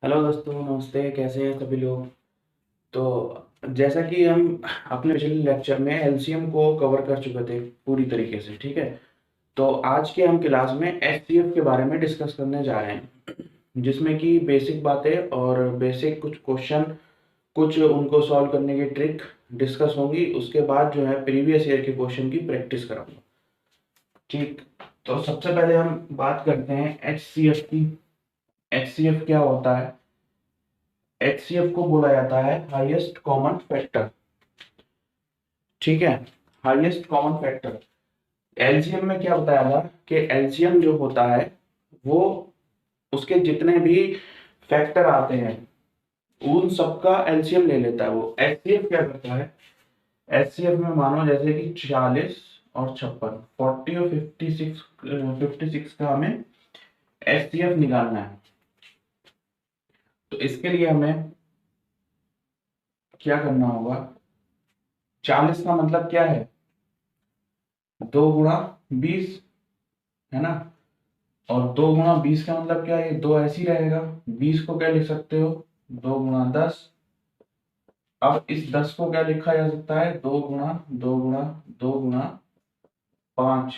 Hello दोस्तों, नमस्ते। कैसे हैं सभी लोग? तो जैसा कि हम अपने पिछले लेक्चर में एलसीएम को कवर कर चुके थे पूरी तरीके से, ठीक है। तो आज के हम क्लास में एचसीएफ के बारे में डिस्कस करने जा रहे हैं, जिसमें कि बेसिक बातें और बेसिक कुछ क्वेश्चन, कुछ उनको सॉल्व करने की ट्रिक डिस्कस होंगी। उसके बाद जो है प्रीवियस ईयर के क्वेश्चन की प्रैक्टिस कराऊंगा, ठीक। तो सबसे पहले हम बात करते हैं एचसीएफ की। एचसीएफ क्या होता है? एचसीएफ को बोला जाता है हाईएस्ट कॉमन फैक्टर, ठीक है। Highest common factor. एलसीएम में क्या बताया था कि एलसीएम जो होता है वो उसके जितने भी फैक्टर आते हैं उन सबका एलसीएम ले लेता है। वो एचसीएफ क्या करता है? एचसीएफ में मानो जैसे कि 40 और 56, 40 और 56 का हमें एचसीएफ निकालना है। तो इसके लिए हमें क्या करना होगा? 40 का मतलब क्या है? 2 गुणा 20, है ना। और 2 गुणा 20 का मतलब क्या है? दो ऐसे ही रहेगा। 20 को क्या लिख सकते हो? 2 गुणा 10। अब इस 10 को क्या लिखा जा सकता है? 2 गुणा 5,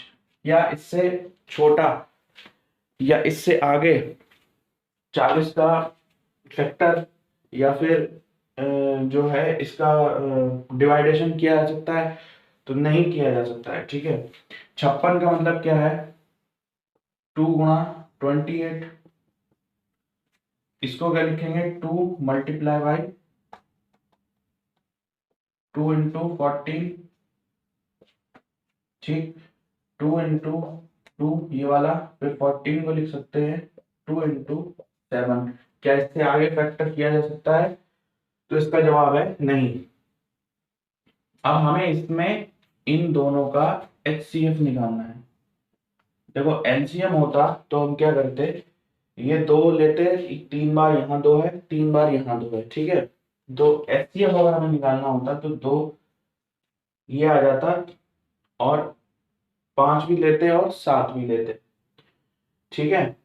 या इससे छोटा या इससे आगे 40 का फैक्टर, या फिर जो है इसका डिवाइडेशन किया जा सकता है? तो नहीं किया जा सकता है, ठीक है। 56 का मतलब क्या है? 2 गुणा 28। इसको क्या लिखेंगे? 2 × 2 × 14, ठीक। 2 × 2 ये वाला, फिर 14 को लिख सकते हैं 2 × 7। क्या इससे आगे फैक्टर किया जा सकता है? तो इसका जवाब है नहीं। अब हमें इसमें इन दोनों का एचसीएफ निकालना है। देखो, एलसीएम होता तो हम क्या करते? ये दो लेते, 3 बार यहाँ दो है, 3 बार यहाँ दो है, ठीक है। तो एचसीएफ अगर हमें निकालना होता तो दो ये आ जाता, और 5 भी लेते और 7 भी लेते, ठीक है।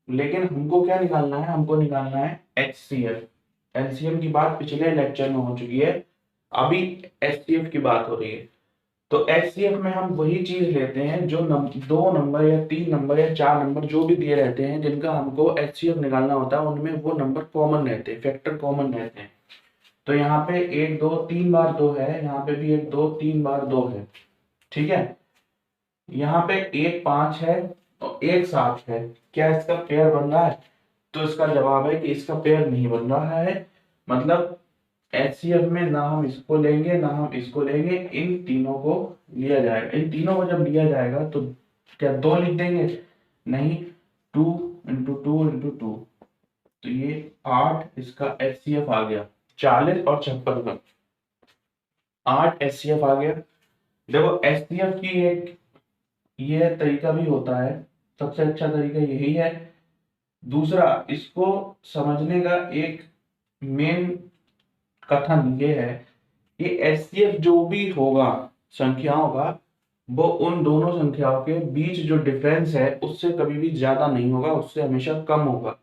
लेकिन हमको क्या निकालना है? हमको निकालना है एचसीएफ। एलसीएम की बात पिछले लेक्चर में हो चुकी है, अभी एचसीएफ की बात हो रही है। तो एचसीएफ में हम वही चीज लेते हैं जो 2 नंबर या 3 नंबर या 4 नंबर जो भी दिए रहते हैं, जिनका हमको एचसीएफ निकालना होता है, उनमें वो नंबर कॉमन रहते हैं, फैक्टर कॉमन रहते हैं। तो यहाँ पे 1 2 3 बार 2 है, यहाँ पे भी 1 2 3 बार 2 है, ठीक है। यहाँ पे 1 5 है और 1 7 है। क्या इसका पेयर बन रहा है? तो इसका जवाब है कि इसका पेयर नहीं बन रहा है। मतलब एचसीएफ में ना हम इसको लेंगे ना हम इसको लेंगे, इन तीनों को लिया जाएगा। इन तीनों को जब लिया जाएगा तो क्या दो लिख देंगे? नहीं, 2 × 2 × 2। तो ये 8 इसका एचसीएफ आ गया। 40 और 56 का 8 एचसीएफ आ गया। देखो, एचसीएफ की एक ये तरीका भी होता है, सबसे अच्छा तरीका यही है। दूसरा, इसको समझने का एक मेन कथन ये है कि एचसीएफ जो भी होगा संख्याओं का, वो उन दोनों संख्याओं के बीच जो डिफरेंस है उससे कभी भी ज्यादा नहीं होगा, उससे हमेशा कम होगा।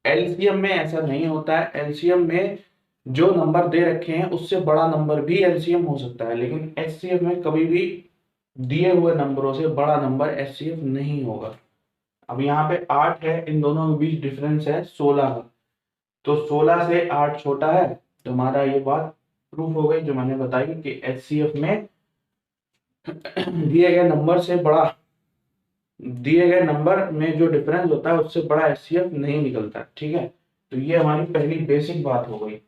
एलसीएम में ऐसा नहीं होता है। एलसीएम में जो नंबर दे रखे हैं उससे बड़ा नंबर भी एलसीएम हो सकता है, लेकिन एचसीएफ में कभी भी दिए हुए नंबरों से बड़ा नंबर एचसीएफ नहीं होगा। अब यहाँ पे 8 है, इन दोनों के बीच डिफरेंस है 16 का। तो 16 से 8 छोटा है, तो हमारा ये बात प्रूफ हो गई जो मैंने बताई कि एचसीएफ में दिए गए नंबर से बड़ा, दिए गए नंबर में जो डिफरेंस होता है उससे बड़ा एचसीएफ नहीं निकलता, ठीक है। तो ये हमारी पहली बेसिक बात हो गई।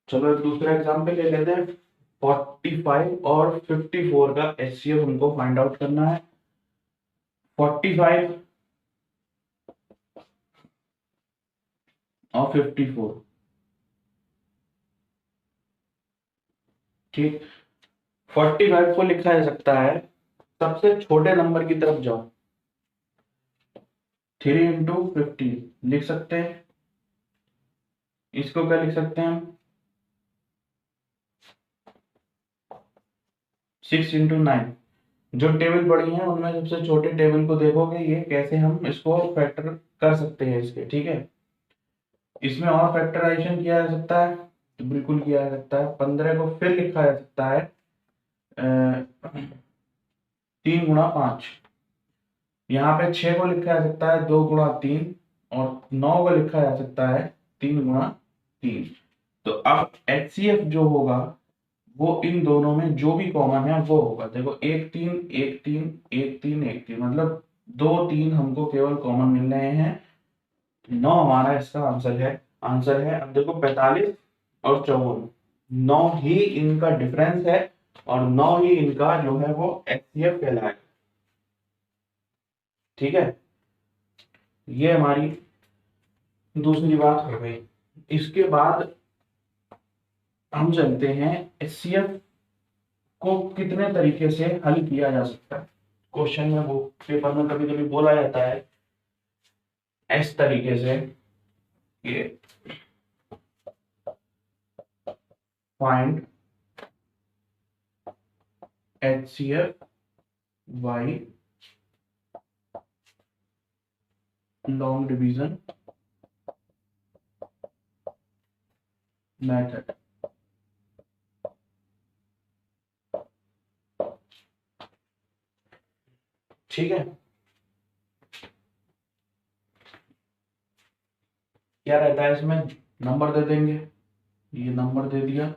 चलो एक दूसरा एग्जाम्पल ले लेते हैं। 45 और 54 का एचसीएफ हमको फाइंड आउट करना है। 45 और 54, ठीक। 45 को लिखा जा सकता है, सबसे छोटे नंबर की तरफ जाओ, 3 × 15 लिख सकते हैं। इसको क्या लिख सकते हैं हम? 6 × 9। जो टेबल पड़ी है उनमें सबसे छोटे टेबल को देखोगे, ये कैसे हम इसको फैक्टर कर सकते हैं इसके, ठीक है। इसमें और फैक्टराइजेशन किया जा सकता है, तो बिल्कुल किया जा सकता है। 15 को फिर लिखा जा सकता है 3 गुणा 5। यहाँ पे 6 को लिखा जा सकता है 2 गुणा 3, और 9 को लिखा जा सकता है 3 गुणा 3। तो अब HCF जो होगा वो इन दोनों में जो भी कॉमन है वो होगा। देखो 1 3 1 3 1 3 1 3, मतलब 2 3 हमको केवल कॉमन मिल रहे हैं। 9 हमारा इसका आंसर है। अब देखो 45 और 54, 9 ही इनका डिफरेंस है और 9 ही इनका जो है वो HCF कहलाएगा, ठीक है। ये हमारी दूसरी बात हो गई। इसके बाद हम चलते हैं HCF को कितने तरीके से हल किया जा सकता है। क्वेश्चन में वो पेपर में कभी कभी बोला जाता है इस तरीके से कि find HCF by long division method. ठीक है, क्या रहता है इसमें, नंबर दे देंगे, ये नंबर दे दिया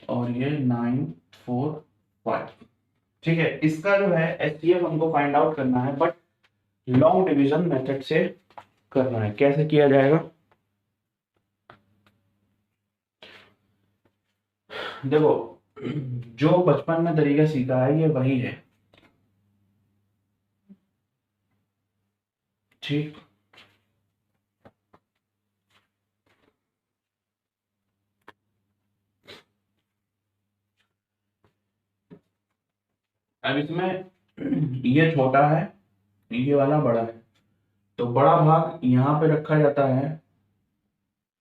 और ये 945। ठीक है, इसका जो है HCF हमको फाइंड आउट करना है, बट लॉन्ग डिवीजन मेथड से करना है। कैसे किया जाएगा, देखो जो बचपन में तरीका सीखा है ये वही है, ठीक। अब इसमें ये छोटा है, ये वाला बड़ा है, तो बड़ा भाग यहाँ पे रखा जाता है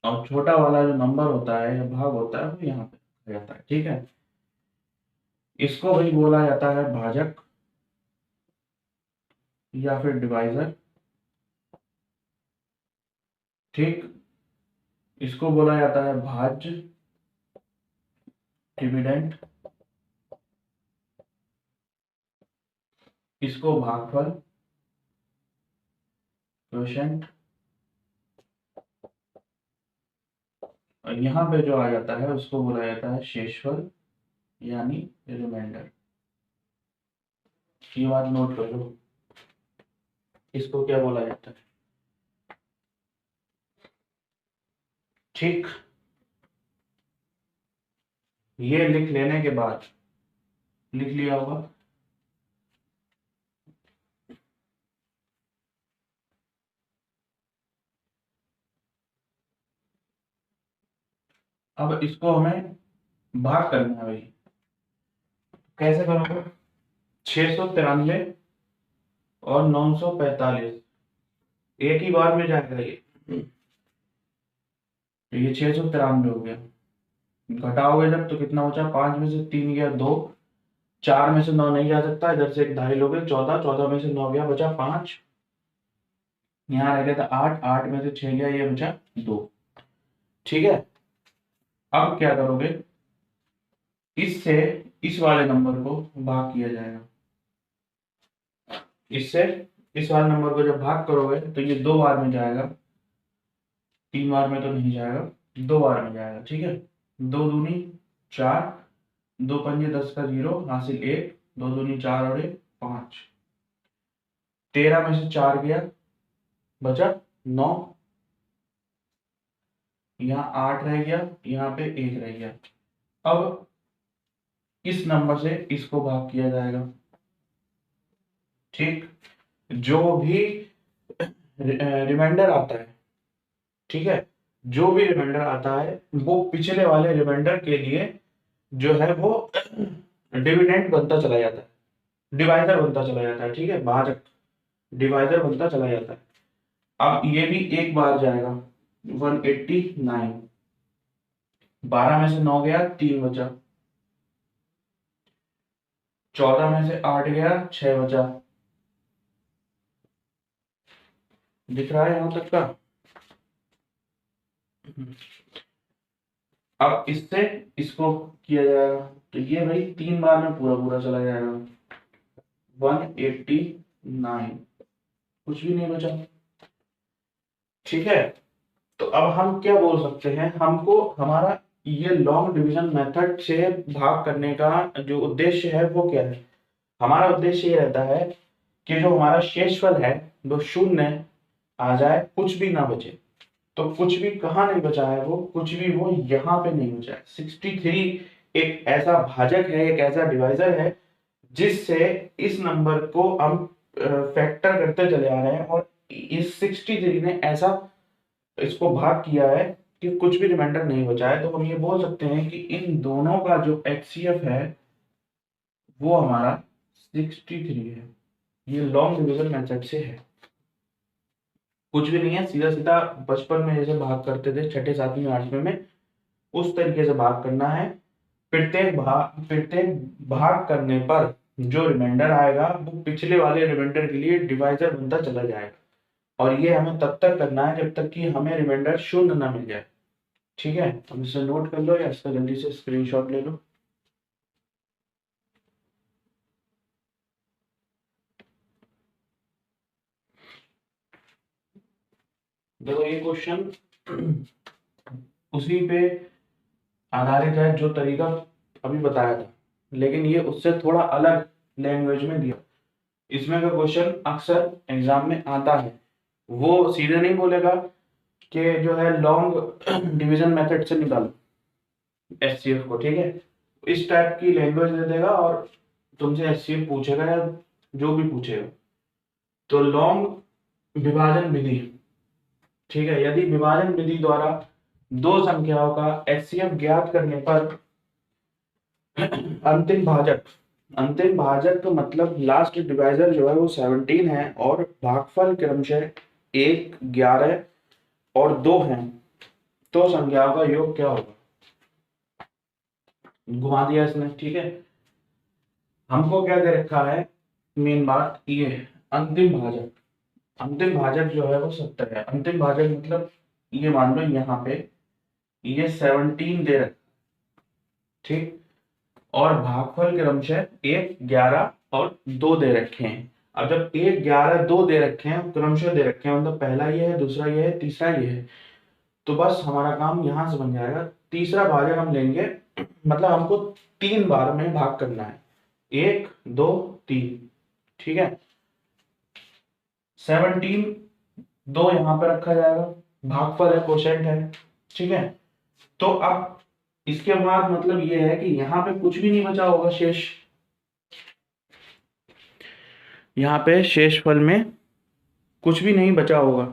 और छोटा वाला जो नंबर होता है या भाग होता है वो यहाँ पे रखा जाता है, ठीक है। इसको भी बोला जाता है भाजक या फिर डिवाइजर, ठीक। इसको बोला जाता है भाज्य, डिविडेंड। इसको भागफल, क्वोशिएंट। और यहाँ पे जो आ जाता है उसको बोला जाता है शेषफल यानी रिमाइंडर। ये बात नोट कर लो, इसको क्या बोला जाता है, ठीक। ये लिख लेने के बाद, लिख लिया होगा, अब इसको हमें भाग करना है भाई। कैसे करोगे, 693 और 945 एक ही बार में जाएगा ये, तो ये 693 हो गया। घटाओगे जब तो कितना बचा, 5 में से 3 गया 2, 4 में से 9 नहीं जा सकता, इधर से एक ढाई लोगे 14, 14 में से 9 गया बचा 5, यहाँ रह गया था 8, 8 में से 6 गया ये बचा 2, ठीक है। अब क्या करोगे, इससे इस वाले नंबर को भाग किया जाएगा, इससे इस वाले नंबर को जब भाग करोगे तो ये 2 बार में जाएगा, 3 बार में तो नहीं जाएगा, 2 बार में जाएगा, ठीक है। 2 दूनी 4, 2 पंजे 10 का 0 हासिल 1, 2 दूनी 4 और 1 5, 13 में से 4 गया बचा 9, यहाँ 8 रह गया, यहाँ पे 1 रह गया। अब इस नंबर से इसको भाग किया जाएगा, ठीक। जो भी रिमाइंडर आता है, ठीक है, जो भी रिमाइंडर आता है वो पिछले वाले रिमाइंडर के लिए जो है वो डिविडेंड बनता चला जाता है, डिवाइजर बनता चला जाता है, ठीक है, भाजक डिवाइजर बनता चला जाता है। अब ये भी एक बार जाएगा 189, 12 में से 9 गया 3 बचा, 14 में से 8 गया, 6 बचा। दिख रहा है यहां तक का? अब इससे इसको किया जाएगा तो ये भाई 3 बार में पूरा पूरा चला जाएगा। 189, कुछ भी नहीं बचा। ठीक है, तो अब हम क्या बोल सकते हैं, हमको हमारा ये लॉन्ग डिवीजन मेथड से भाग करने का जो उद्देश्य है वो क्या है? हमारा उद्देश्य ये रहता है कि जो हमारा शेषफल है वो शून्य आ जाए, कुछ भी ना बचे। तो कुछ भी कहाँ नहीं बचा है, वो कुछ भी वो यहाँ पे नहीं बचा है। 63 एक ऐसा भाजक है, एक ऐसा डिवाइजर है जिससे इस नंबर को हम फैक्टर करते चले आ रहे हैं और इस 63 ने ऐसा इसको भाग किया है कि कुछ भी रिमाइंडर नहीं बचा है। तो हम ये बोल सकते हैं कि इन दोनों का जो एचसीएफ है वो हमारा 63 है। ये लॉन्ग डिवीजन मेथड से है, कुछ भी नहीं है, सीधा सीधा बचपन में जैसे भाग करते थे छठे सातवीं आठवीं में, उस तरीके से भाग करना है। प्रत्येक भाग करने पर जो रिमाइंडर आएगा वो पिछले वाले रिमाइंडर के लिए डिवाइजर बनता चला जाएगा, और ये हमें तब तक करना है जब तक कि हमें रिमाइंडर शून्य ना मिल जाए। ठीक है, अब इसे नोट कर लो या इसका जल्दी से स्क्रीनशॉट ले लो। देखो ये क्वेश्चन उसी पे आधारित है जो तरीका अभी बताया था, लेकिन ये उससे थोड़ा अलग लैंग्वेज में दिया। इसमें का क्वेश्चन अक्सर एग्जाम में आता है, वो सीधे नहीं बोलेगा कि जो है लॉन्ग डिवीजन मेथड से निकालो एचसीएफ को। ठीक है, इस टाइप की लैंग्वेज दे देगा और तुमसे एचसीएफ पूछेगा या जो भी पूछेगा। तो लॉन्ग विभाजन विधि, ठीक है, यदि विभाजन विधि द्वारा दो संख्याओं का एचसीएफ ज्ञात करने पर अंतिम भाजक तो मतलब लास्ट डिवाइजर जो है वो 17 है और भागफल क्रमशः 1, 11 और 2 हैं, तो संख्याओं का योग क्या होगा? घुमा दिया इसने। ठीक है, हमको क्या दे रखा है, मेन बात ये अंतिम भाजक जो है वो 70 है। अंतिम भाजक मतलब ये मान लो यहाँ पे ये 17 दे रखा, ठीक, और भागफल क्रमशः 1, 11 और 2 दे रखे हैं। अब जब 1, 11, 2 दे रखे हैं, क्रमशः दे रखे हैं, मतलब पहला ये है, दूसरा ये है, तीसरा ये है, तो बस हमारा काम यहां से बन जाएगा। तीसरा भाजक हम लेंगे, मतलब हमको 3 बार में भाग करना है, 1, 2, 3। ठीक है, 17 2 यहाँ पे रखा जाएगा, भागफल है, कोशेंट है। ठीक है, तो अब इसके बाद मतलब ये है कि यहाँ पे कुछ भी नहीं बचा होगा शेष, यहाँ पे शेषफल में कुछ भी नहीं बचा होगा।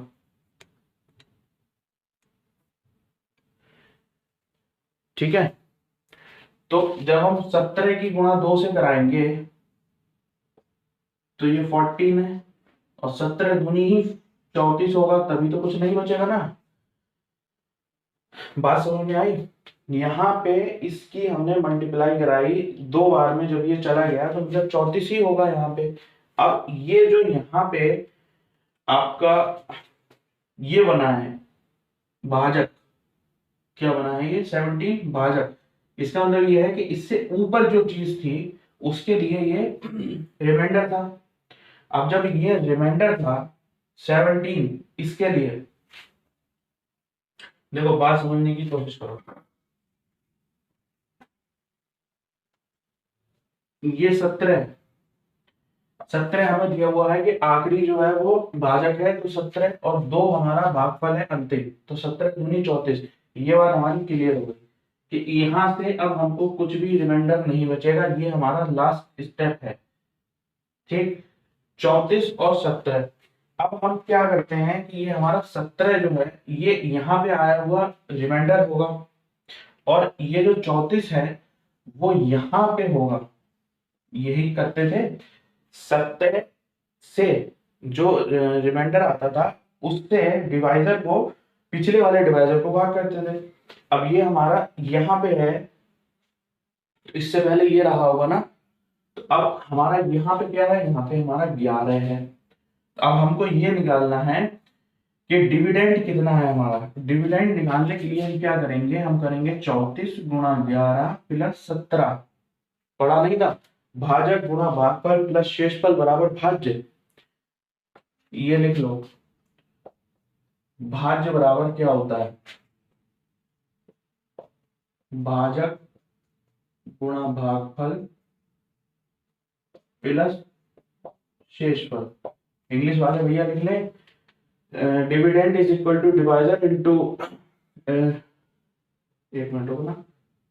ठीक है, तो जब हम 17 की गुणा 2 से कराएंगे तो ये 14 है, और 17 दूनी ही 34 होगा, तभी तो कुछ नहीं बचेगा ना। बात समझ में आई? यहाँ पे इसकी हमने मल्टीप्लाई कराई 2 बार में, जब ये चला गया तो मतलब 34 ही होगा यहाँ पे। अब ये जो यहाँ पे आपका ये बना है भाजक, क्या बना है ये 17 भाजक, इसका मतलब ये है कि इससे ऊपर जो चीज थी उसके लिए ये रिमाइंडर था। अब जब ये रिमाइंडर था 17 इसके लिए, देखो बात समझने की कोशिश करो, ये 17 हमें दिया हुआ है कि आखिरी जो है वो भाजक है, तो 17 और 2 हमारा भागफल है अंतिम, तो 17 दूनी 34। ये बात हमारी क्लियर हो गई कि यहां से अब हमको कुछ भी रिमाइंडर नहीं बचेगा, ये हमारा लास्ट स्टेप है। ठीक, 34 और 17। अब हम क्या करते हैं कि ये हमारा 17 जो है ये यहाँ पे आया हुआ रिमाइंडर होगा, और ये जो 34 है वो यहाँ पे होगा। यही करते थे, 17 से जो रिमाइंडर आता था उससे डिवाइजर को, पिछले वाले डिवाइजर को भाग करते थे। अब ये हमारा यहाँ पे है, तो इससे पहले ये रहा होगा ना, तो अब हमारा यहाँ पे क्या है, यहाँ पे हमारा 11 है। तो अब हमको ये निकालना है कि डिविडेंड कितना है हमारा। डिविडेंड निकालने के लिए हम क्या करेंगे, हम करेंगे 34 गुणा 11 प्लस 17, पढ़ा नहीं था, भाजक गुणा भागफल प्लस शेषफल बराबर भाज्य। ये लिख लो, भाज्य बराबर क्या होता है, भाजक गुणा भागफल प्लस शेषफल। इंग्लिश वाले भैया लिख ले, dividend is equal to divisor into, एक मिनट रुकना,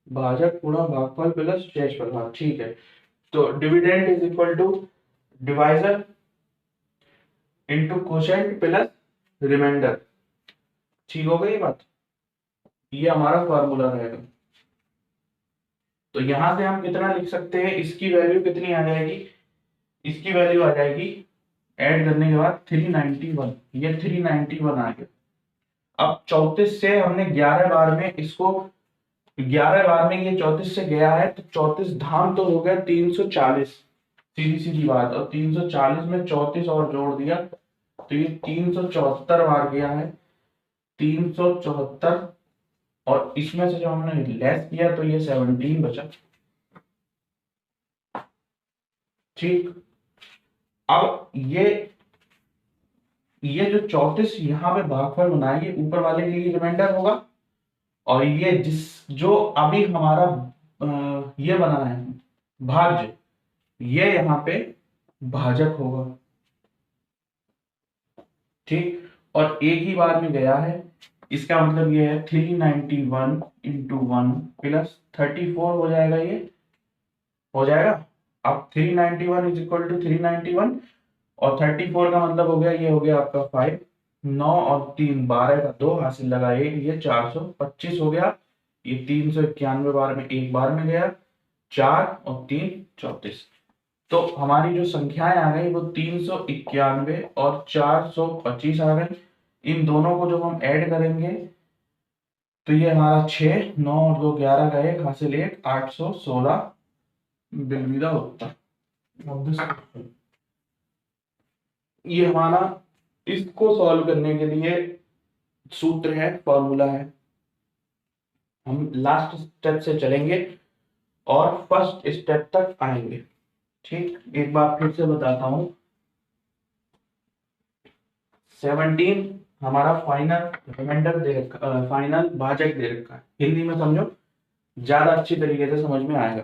भाजक गुणा भागफल प्लस शेषफल। हाँ ठीक है, तो dividend is equal to divisor into quotient plus remainder. ठीक हो गई ये बात, ये हमारा फॉर्मूला रहेगा। तो यहां से हम कितना लिख सकते हैं, इसकी वैल्यू कितनी आ जाएगी, इसकी वैल्यू आ जाएगी ऐड करने के बाद 391, ये 391 आ गया। अब 34 से हमने 11 बार में इसको, 11 बार में ये 34 से गया है, तो 34 धाम तो हो गया 340, सीधी सीधी बात। और 340 में 34 और जोड़ दिया तो ये 374 बार गया है, 374, और इसमें से जो हमने लेस किया तो ये 17 बचा। ठीक, अब ये जो 34 यहाँ पे भागफल बनाया, ये ऊपर वाले के लिए रिमाइंडर होगा, और ये जो अभी हमारा ये बना है भाज्य, ये यहाँ पे भाजक होगा। ठीक, और एक ही बार में गया है, इसका मतलब ये है 391 इंटू 1 प्लस 34 हो जाएगा, ये हो जाएगा। अब 391 इज इक्वल टू 391 और 34 का मतलब हो गया, ये हो गया आपका 5, 9 और 3 12 का 2 हासिल लगा 1, ये 425 हो गया। ये 391 बार में एक बार में गया, 4 और 3 34। तो हमारी जो संख्याएं आ गई वो 391 और 425 आ गई। इन दोनों को जब हम ऐड करेंगे तो ये हमारा 6, 9 और 2 11 का 1 हासिल 1, 816 बिलविदा होता। ये हमारा इसको सॉल्व करने के लिए सूत्र है, फॉर्मूला है। हम लास्ट स्टेप से चलेंगे और फर्स्ट स्टेप तक आएंगे। ठीक, एक बार फिर से बताता हूं, 17 हमारा फाइनल रिमाइंडर दे रखा, फाइनल भाजक दे रखा है। हिंदी में समझो, ज्यादा अच्छी तरीके से समझ में आएगा।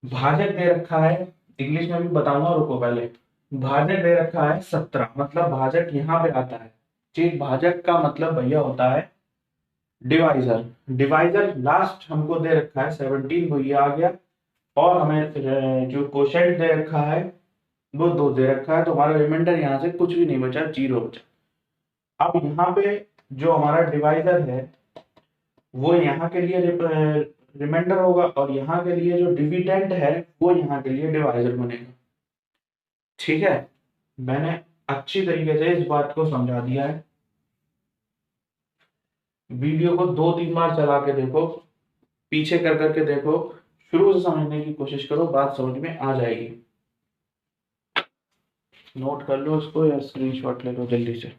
भाजक दे रखा है, इंग्लिश में भी बताऊंगा, रुको पहले। भाजक दे रखा है 17, मतलब भाजक यहाँ पे आता है। ठीक, भाजक का मतलब भैया होता है डिवाइजर। डिवाइजर लास्ट हमको दे रखा है 17, वो ये आ गया, और हमें जो कोशेंट दे रखा है वो 2 दे रखा है, तो हमारा रिमाइंडर यहाँ से कुछ भी नहीं बचा, 0 बचा। अब यहाँ पे जो हमारा डिवाइजर है वो यहाँ के लिए रिमाइंडर होगा, और यहाँ के लिए जो डिविडेंड है वो यहाँ के लिए डिवाइजर बनेगा। ठीक है, मैंने अच्छी तरीके से इस बात को समझा दिया है। वीडियो को 2-3 बार चला के देखो, पीछे कर करके देखो, शुरू से समझने की कोशिश करो, बात समझ में आ जाएगी। नोट कर लो इसको या स्क्रीनशॉट ले लो जल्दी से।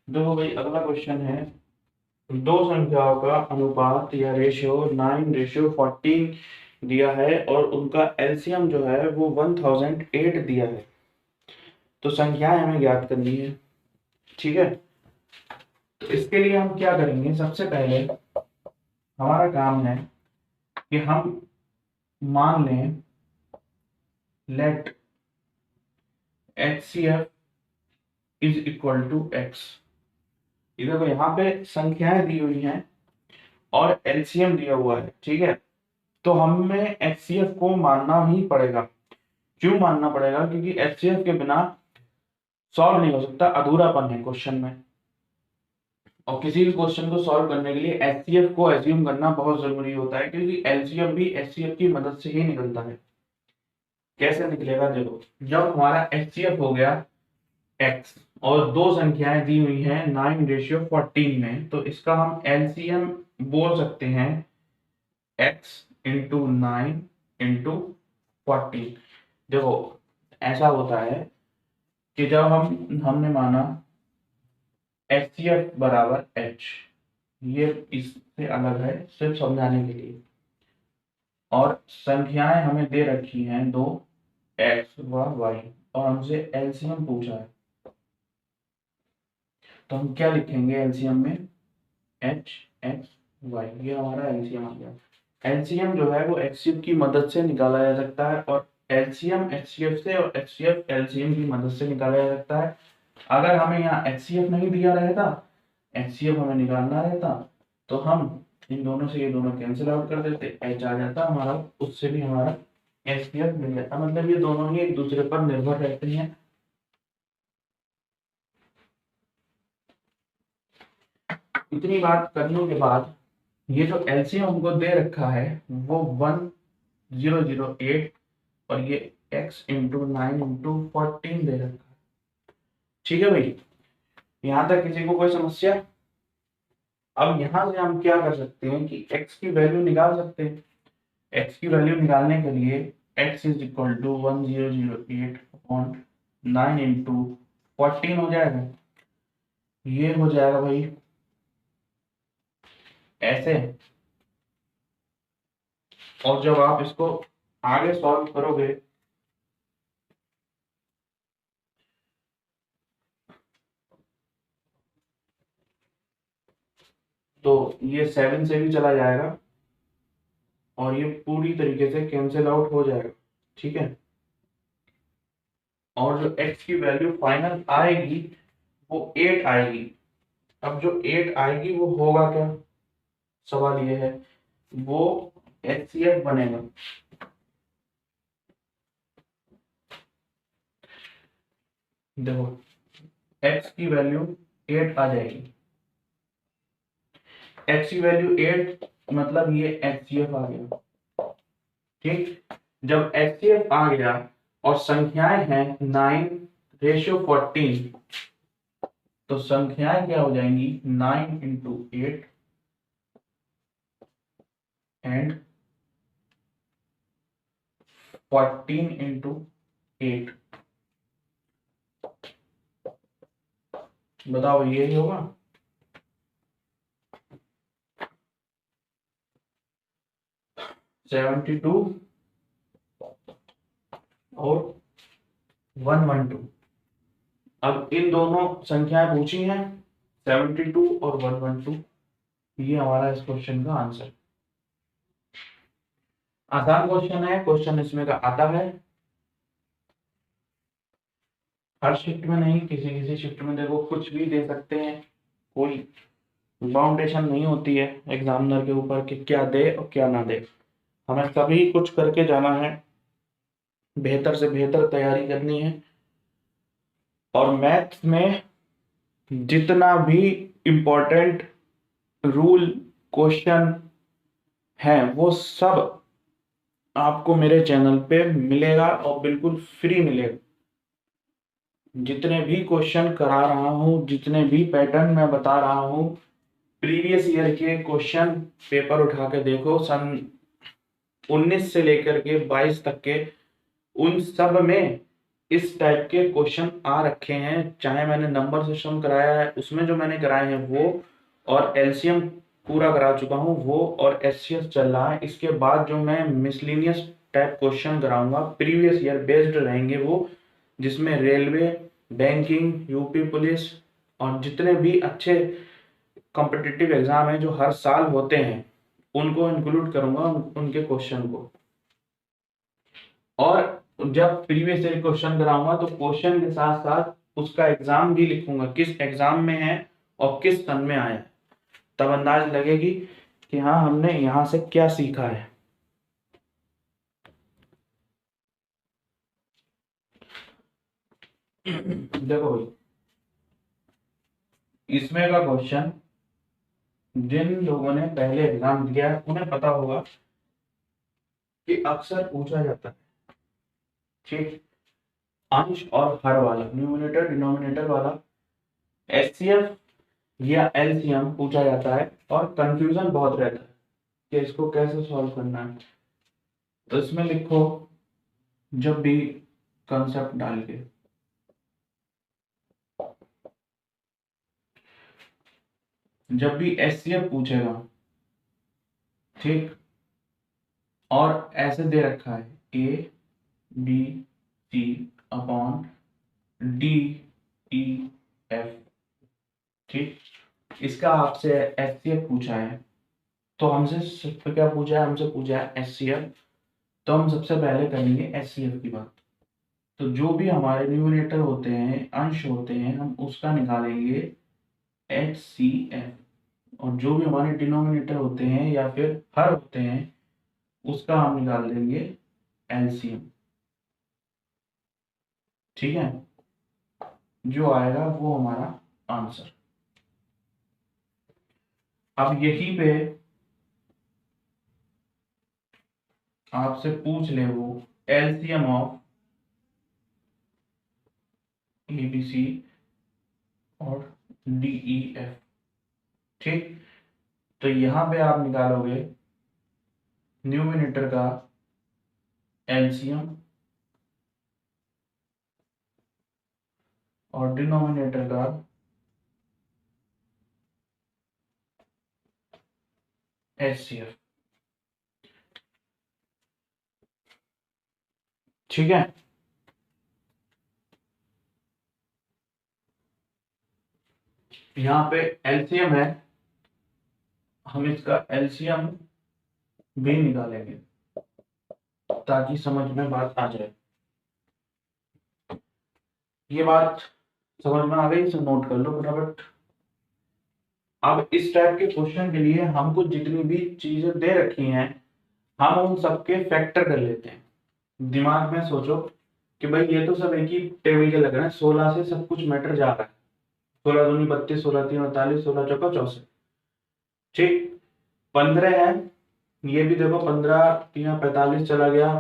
देखो भाई, अगला क्वेश्चन है, दो संख्याओं का अनुपात या रेशियो 9:14 दिया है और उनका एलसीएम जो है वो 1008 दिया है। तो संख्याएं हमें ज्ञात करनी है। ठीक है, तो इसके लिए हम क्या करेंगे, सबसे पहले हमारा काम है कि हम मान लें let HCF is equal to x। देखो यहाँ पे संख्याएं दी हुई हैं और एलसीएम दिया हुआ है। ठीक है, तो हमें HCF को मानना ही पड़ेगा। क्यों मानना पड़ेगा, क्योंकि HCF के बिना सॉल्व नहीं हो सकता, अधूरापन है क्वेश्चन में। और किसी भी क्वेश्चन को सॉल्व करने के लिए HCF को एज्यूम करना बहुत जरूरी होता है, क्योंकि एलसीएम भी HCF की मदद से ही निकलता है। कैसे निकलेगा, देखो, जब हमारा HCF हो गया x और दो संख्याएं दी हुई हैं 9:14 में, तो इसका हम एलसीएम बोल सकते हैं x इंटू 9:14। देखो ऐसा होता है कि जब हमने माना HCF बराबर h, ये इससे अलग है सिर्फ समझाने के लिए, और संख्याएं हमें दे रखी हैं दो x व y और हमसे एलसीएम पूछा है, तो हम क्या लिखेंगे एलसीएम में h x y, ये हमारा एलसीएम आ गया। एलसीएम जो है वो HCF की मदद से निकाला जा सकता है और एलसीएम HCF से और HCF एलसीएम की मदद से निकाला जा सकता है। अगर हमें यहाँ HCF नहीं दिया रहता, HCF हमें निकालना रहता, तो हम इन दोनों से ये दोनों कैंसिल आउट कर देते, h आ जाता हमारा, उससे भी हमारा HCF मिल जाता। मतलब ये दोनों ही एक दूसरे पर निर्भर रहते हैं। इतनी बात करने के बाद ये जो एलसीएम हमको दे रखा है वो 1008 और ये x इंटू 9:14 दे रखा है। ठीक है भाई, यहां तक किसी को कोई समस्या? अब यहां से हम क्या कर सकते हैं कि x की वैल्यू निकाल सकते हैं। x की वैल्यू निकालने के लिए x is equal to 1008 upon 9:14 हो जाएगा। ये हो जाएगा भाई ऐसे, और जब आप इसको आगे सॉल्व करोगे तो ये 7 से भी चला जाएगा और ये पूरी तरीके से कैंसिल आउट हो जाएगा। ठीक है, और जो x की वैल्यू फाइनल आएगी वो 8 आएगी। अब जो 8 आएगी वो होगा क्या, सवाल ये है, वो HCF बनेगा। देखो x की वैल्यू 8 आ जाएगी, x की वैल्यू 8 मतलब ये HCF आ गया। ठीक, जब HCF आ गया और संख्याएं हैं 9:14, तो संख्याएं क्या हो जाएंगी 9 इंटू 8 एंड 14 इंटू 8। बताओ यही होगा? सेवेंटी टू और 112। अब इन दोनों संख्याएं पूछी हैं 72 और 112, ये हमारा इस क्वेश्चन का आंसर। आसान क्वेश्चन है, क्वेश्चन इसमें का आता है। हर शिफ्ट में नहीं, किसी किसी शिफ्ट में देखो कुछ भी दे सकते हैं, कोई बाउंडेशन नहीं होती है एग्जामिनर के ऊपर कि क्या दे और क्या ना दे। हमें सभी कुछ करके जाना है, बेहतर से बेहतर तैयारी करनी है। और मैथ्स में जितना भी इम्पोर्टेंट रूल क्वेश्चन है वो सब आपको मेरे चैनल पे मिलेगा और बिल्कुल फ्री मिलेगा। जितने भी क्वेश्चन करा रहा हूँ, जितने भी पैटर्न मैं बता रहा हूँ, प्रीवियस ईयर के क्वेश्चन पेपर उठा के देखो, सन 19 से लेकर के 22 तक के, उन सब में इस टाइप के क्वेश्चन आ रखे हैं। चाहे मैंने नंबर सिस्टम कराया है उसमें जो मैंने कराए हैं वो, और एलसीएम पूरा करा चुका हूँ वो, और एचसीएफ चल रहा है। इसके बाद जो मैं मिसलिनियस टाइप क्वेश्चन कराऊंगा प्रीवियस ईयर बेस्ड रहेंगे वो, जिसमें रेलवे, बैंकिंग, यूपी पुलिस और जितने भी अच्छे कॉम्पिटिटिव एग्जाम हैं जो हर साल होते हैं उनको इंक्लूड करूंगा, उनके क्वेश्चन को। और जब प्रीवियस ईयर क्वेश्चन कराऊंगा तो क्वेश्चन के साथ साथ उसका एग्जाम भी लिखूंगा, किस एग्जाम में है और किस सन में आया, तब अंदाज लगेगी कि हाँ हमने यहां से क्या सीखा है। देखो भाई, इसमें का क्वेश्चन जिन लोगों ने पहले एग्जाम दिया है उन्हें पता होगा कि अक्सर पूछा जाता है। ठीक, अंश और हर वाला, न्यूमरेटर डिनोमिनेटर वाला एचसीएफ या एलसीएम पूछा जाता है और कंफ्यूजन बहुत रहता है कि इसको कैसे सॉल्व करना है। तो इसमें लिखो जब भी कंसेप्ट डाल के, जब भी एचसीएफ पूछेगा, ठीक, और ऐसे दे रखा है A B C upon D E F, ठीक, इसका आपसे एचसीएफ पूछा है, तो हमसे सिर्फ क्या पूछा है, हमसे पूछा है एचसीएफ। तो हम सबसे पहले करेंगे एचसीएफ की बात। तो जो भी हमारे न्यूमरेटर होते हैं, अंश होते हैं, हम उसका निकालेंगे एचसीएफ, और जो भी हमारे डिनोमिनेटर होते हैं या फिर हर होते हैं उसका हम निकाल देंगे एलसीएम, ठीक है। जो आएगा वो हमारा आंसर। अब यहीं पे आपसे पूछ ले वो एलसीएम ऑफ एबीसी और डीईएफ, ठीक। तो यहां पे आप निकालोगे न्यूमरेटर का एलसीएम और डिनोमिनेटर का एचसीएफ, ठीक है। यहाँ पे एलसीएम है, हम इसका एलसीएम भी निकालेंगे ताकि समझ में बात आ जाए। ये बात समझ में आ गई, इसे नोट कर लो फटाफट। अब इस टाइप के क्वेश्चन के लिए हमको जितनी भी चीजें दे रखी हैं हम उन सबके फैक्टर कर लेते हैं। दिमाग में सोचो कि भाई ये तो सब एक ही टेबल के लग रहे हैं, 16 से सब कुछ मैटर जा रहा है। 16 दूनी 32, 16 तीन 48, 16 चौका 64, ठीक। 15 है, ये भी देखो 15 तीन 45 चला गया,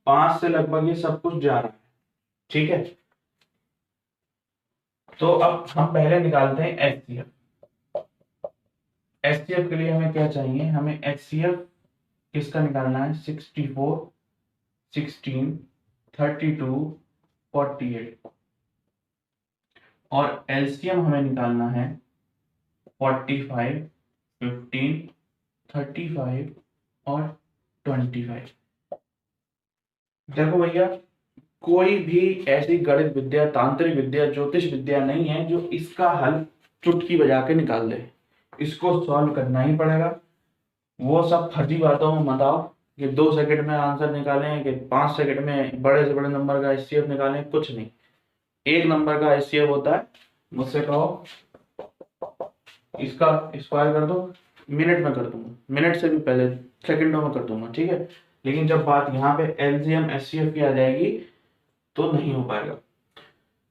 5 से लगभग ये सब कुछ जा रहा है, ठीक है। तो अब हम पहले निकालते हैं एचसीएफ। एचसीएफ के लिए हमें क्या चाहिए, हमें एचसीएफ किसका निकालना है, 64, 16, 32, 48, और एलसीएम हमें निकालना है 45, 15, 35 और 25। देखो भैया, कोई भी ऐसी गणित विद्या, तांत्रिक विद्या, ज्योतिष विद्या नहीं है जो इसका हल चुटकी बजा के निकाल दे। इसको सॉल्व करना ही पड़ेगा। वो सब फर्जी बातों में मत आओ कि 2 सेकंड में आंसर निकालें, कि 5 सेकंड में बड़े से बड़े नंबर का एचसीएफ निकालें, कुछ नहीं। एक नंबर का एचसीएफ होता है, मुझसे कहो इसका स्क्वायर कर दो, मिनट में कर दूंगा, मिनट से भी पहले सेकंडों में कर दूंगा, ठीक है। लेकिन जब बात यहाँ पे एलसीएम एचसीएफ की आ जाएगी तो नहीं हो पाएगा।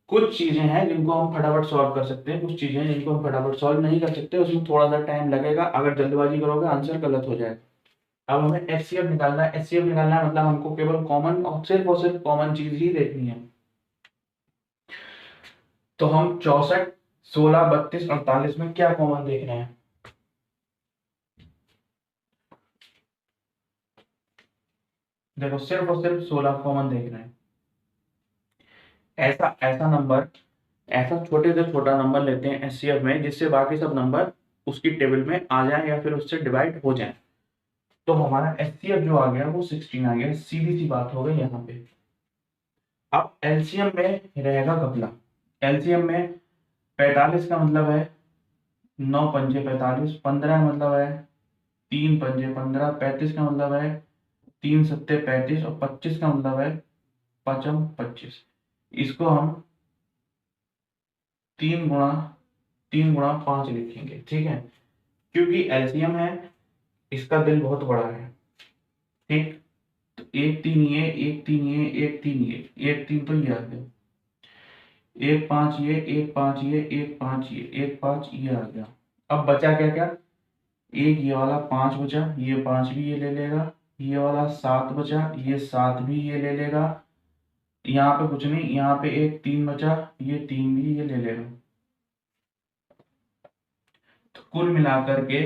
कुछ चीजें हैं जिनको हम फटाफट सॉल्व कर सकते हैं, कुछ चीजें हैं जिनको हम फटाफट सॉल्व नहीं कर सकते, उसमें थोड़ा सा टाइम लगेगा। अगर जल्दबाजी करोगे आंसर गलत हो जाएगा। अब हमें एचसीएफ निकालना है। एचसीएफ निकालना है मतलब हमको केवल कॉमन और सिर्फ कॉमन चीज ही देखनी है। तो हम 64, 16, 32, 48 में क्या कॉमन देख रहे हैं, देखो सिर्फ और सिर्फ 16 कॉमन देख रहे हैं। ऐसा ऐसा नंबर, ऐसा छोटे से छोटा नंबर लेते हैं एचसीएफ में जिससे बाकी सब नंबर उसकी टेबल में आ जाए या फिर उससे डिवाइड हो जाए। तो हमारा एचसीएफ जो आ गया वो 16 आ गया, सीधी सी बात हो गई यहाँ पे। अब एलसीएम में रहेगा घपला। एलसीएम में 45 का मतलब है 9 पंजे 45, 15 का मतलब है 3 पंजे 15, 35 का मतलब है 3 सत्ते 35 और 25 का मतलब है पचम 25। इसको हम 3 गुणा 5 लिखेंगे, ठीक है, क्योंकि एलसीएम है, इसका दिल बहुत बड़ा है, ठीक। तो 1 3 ये 1 3 ये 1 3 ये 1 3 तो ये आ गया, 1 5 ये 1 5 ये 1 5 ये 1 5 ये आ गया। अब बचा क्या क्या, एक ये वाला 5 बचा, ये 5 भी ये ले लेगा, ये वाला 7 बचा, ये 7 भी ये ले लेगा, यहाँ पे कुछ नहीं, यहाँ पे एक 3 बचा, ये 3 भी ये ले लेना। तो कुल मिलाकर के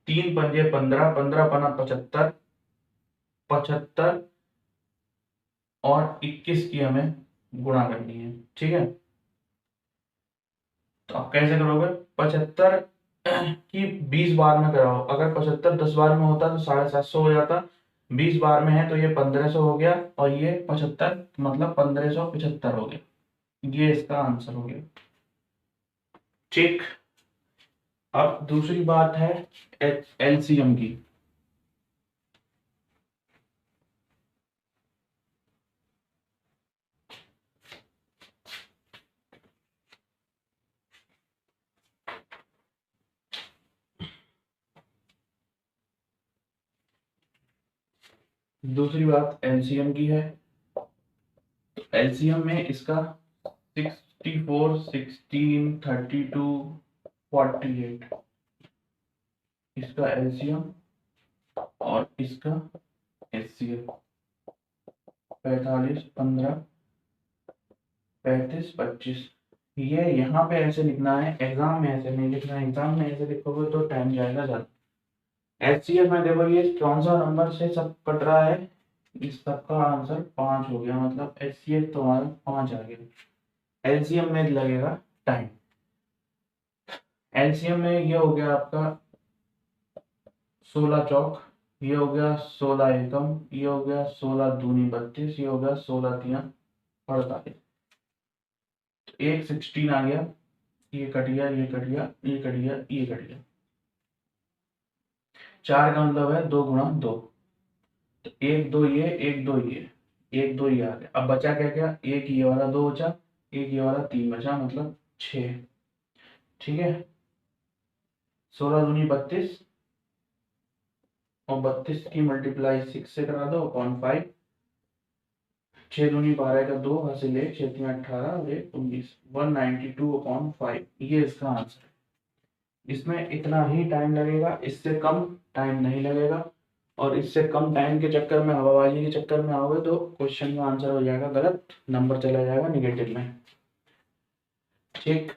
3 पंजे 15, 15 पना 75, 75 और 21 की हमें गुणा करनी है। ठीक है, तो आप कैसे करोगे? 75 की 20 बार में कराओ। अगर 75 10 बार में होता तो 750 हो जाता, 20 बार में है तो ये 1500 हो गया, और ये 75 मतलब 1575 हो गया। ये इसका आंसर हो गया। ठीक, अब दूसरी बात है एलसीएम की। दूसरी बात एलसीएम की है। तो एलसीएम में इसका 64, 16, 32, 48 इसका एलसीएम, और इसका एचसीएफ 45, 15, 35, 25। ये यहाँ पे ऐसे लिखना है, एग्जाम में ऐसे नहीं लिखना है। एग्जाम में ऐसे लिखोगे तो टाइम जाएगा ज्यादा। एचसीएफ में देखो ये कौन सा नंबर से सब कट रहा है, इस सब का आंसर 5 हो गया, मतलब एचसीएफ तो हमारा 5 आ गया। एलसीएम में लगेगा टाइम। एलसीएम में ये हो गया आपका 16 चौक, ये हो गया 16 एकम, ये हो गया 16 दूनी 32, ये हो गया 16 तिया 48। एक 16 आ गया, ये कट गया, ये कट गया, ये कट गया, ये कट गया। 4 का मतलब है 2 गुणा 2, तो 1 2 ये, 1 2 ये, 1 2 ये आ गया। अब बचा क्या क्या? एक ये वाला 2 बचा, एक ये वाला 3 बचा, मतलब 6। ठीक है, 16 दूनी 32, और 32 की मल्टीप्लाई 6 से करा दो अपॉन 5। 6 दूनी 12 का 2 हासिल 1, 6 3 18 और 1 19, 192 अपॉन 5। ये इसका आंसर है। इसमें इतना ही टाइम लगेगा, इससे कम टाइम नहीं लगेगा। और इससे कम टाइम के चक्कर में, हवाबाजी के चक्कर में आओगे तो क्वेश्चन का आंसर हो जाएगा गलत, नंबर चला जाएगा निगेटिव में। ठीक,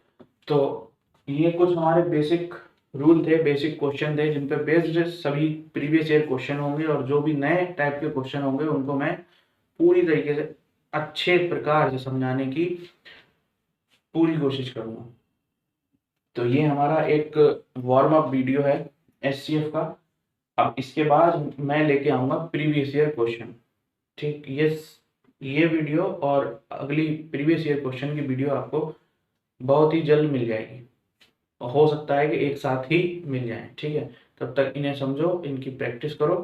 तो ये कुछ हमारे बेसिक रूल थे, बेसिक क्वेश्चन थे, जिन पे बेस्ड सभी प्रीवियस ईयर क्वेश्चन होंगे, और जो भी नए टाइप के क्वेश्चन होंगे उनको मैं पूरी तरीके से अच्छे प्रकार से समझाने की पूरी कोशिश करूंगा। तो ये हमारा एक वार्म अप वीडियो है एचसीएफ का। अब इसके बाद मैं लेके आऊंगा प्रीवियस ईयर क्वेश्चन। ठीक, ये वीडियो और अगली प्रीवियस ईयर क्वेश्चन की वीडियो आपको बहुत ही जल्द मिल जाएगी, हो सकता है कि एक साथ ही मिल जाए। ठीक है, तब तक इन्हें समझो, इनकी प्रैक्टिस करो,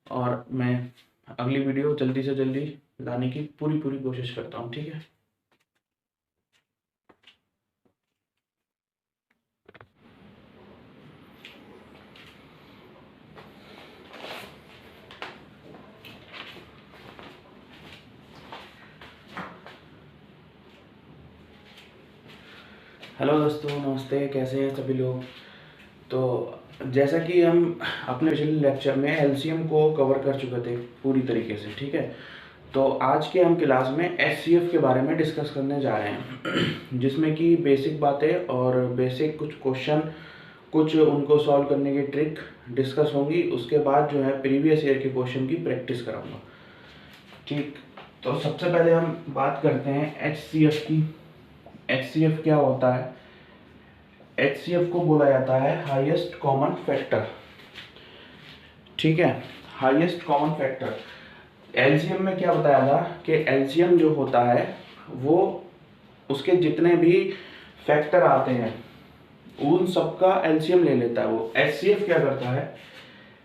और मैं अगली वीडियो जल्दी से जल्दी लाने की पूरी पूरी कोशिश करता हूँ। ठीक है, हेलो दोस्तों, नमस्ते, कैसे हैं सभी लोग। तो जैसा कि हम अपने पिछले लेक्चर में एलसीएम को कवर कर चुके थे पूरी तरीके से। ठीक है, तो आज के हम क्लास में एचसीएफ के बारे में डिस्कस करने जा रहे हैं, जिसमें कि बेसिक बातें और बेसिक कुछ क्वेश्चन, कुछ उनको सॉल्व करने की ट्रिक डिस्कस होंगी। उसके बाद जो है प्रीवियस ईयर के क्वेश्चन की प्रैक्टिस कराऊंगा। ठीक, तो सबसे पहले हम बात करते हैं एचसीएफ की। एचसीएफ क्या होता है? एचसीएफ को बोला जाता है हाईएस्ट कॉमन फैक्टर। ठीक है, हाईएस्ट कॉमन फैक्टर। एलसीएम में क्या बताया था कि एलसीएम जो होता है वो उसके जितने भी फैक्टर आते हैं उन सबका एलसीएम ले लेता है वो। एचसीएफ क्या करता है?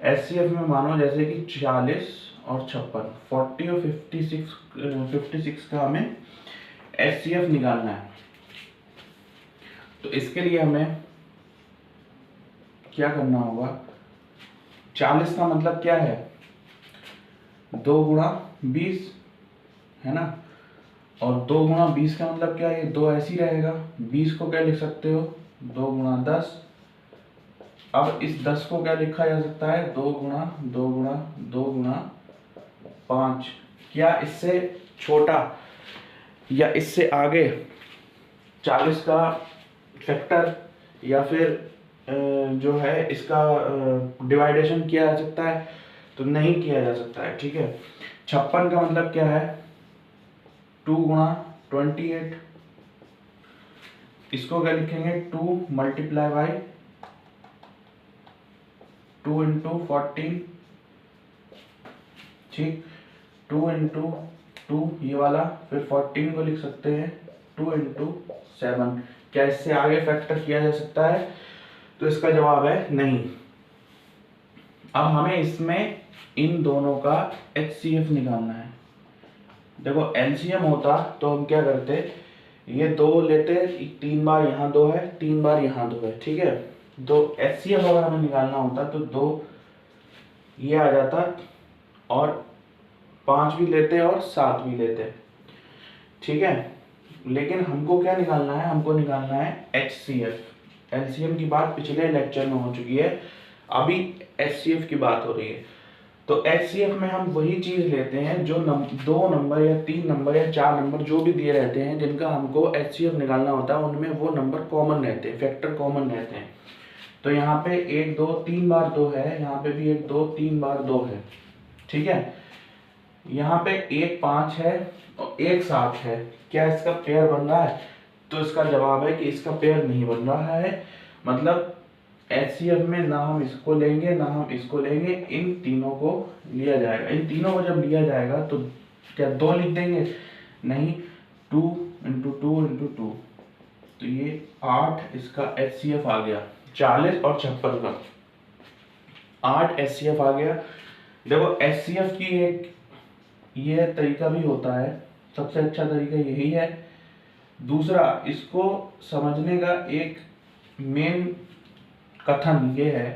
एचसीएफ में मानो जैसे कि 40 और 56, 40 और 56 का हमें एचसीएफ निकालना है। तो इसके लिए हमें क्या करना होगा? 40 का मतलब क्या है? 2 गुणा 20 है ना, और 2 गुणा 20 का मतलब क्या है? 2 ऐसे ही रहेगा। 20 को क्या लिख सकते हो? 2 गुणा 10। अब इस 10 को क्या लिखा जा सकता है? 2 गुणा 2 गुणा 2 गुणा 5। क्या इससे छोटा या इससे आगे 40 का फैक्टर या फिर जो है इसका डिवाइडेशन किया जा सकता है, तो नहीं किया जा सकता है। ठीक है, 56 का मतलब क्या है, 2 गुणा 28, इसको क्या लिखेंगे, 2 मल्टीप्लाई बाई 2 इंटू 14, ठीक, 2 इंटू 2 ये वाला, फिर 14 को लिख सकते हैं 2 इंटू 7। क्या इससे आगे फैक्टर किया जा सकता है? तो इसका जवाब है नहीं। अब हमें इसमें इन दोनों का HCF निकालना है। देखो LCM होता तो हम क्या करते, ये 2 लेते, 3 बार यहाँ 2 है, 3 बार यहाँ 2 है, ठीक है। तो HCF अगर हमें निकालना होता तो 2 ये आ जाता, और 5 भी लेते और 7 भी लेते, ठीक है। लेकिन हमको क्या निकालना है, हमको निकालना है HCF। LCM की बात पिछले लेक्चर में हो चुकी है, अभी HCF की बात हो रही है। तो HCF में हम वही चीज लेते हैं जो 2 नंबर या 3 नंबर या 4 नंबर जो भी दिए रहते हैं जिनका हमको HCF निकालना होता है, उनमें वो नंबर कॉमन रहते हैं, फैक्टर कॉमन रहते हैं। तो यहाँ पे 1 2 3 बार 2 है, यहाँ पे भी 1 2 3 बार 2 है, ठीक है। यहाँ पे 1 5 है और 1 7 है। क्या इसका पेयर बन रहा है? तो इसका जवाब है कि इसका पेयर नहीं बन रहा है। मतलब HCF में ना हम इसको लेंगे ना हम इसको लेंगे, इन तीनों को लिया जाएगा। इन तीनों को जब लिया जाएगा तो क्या 2 लिख देंगे? नहीं, 2 इंटू 2 इंटू 2, तो ये 8 इसका HCF आ गया। 40 और 56 का 8 HCF आ गया। देखो HCF की एक ये तरीका भी होता है, सबसे अच्छा तरीका यही है। दूसरा, इसको समझने का एक मेन कथन ये है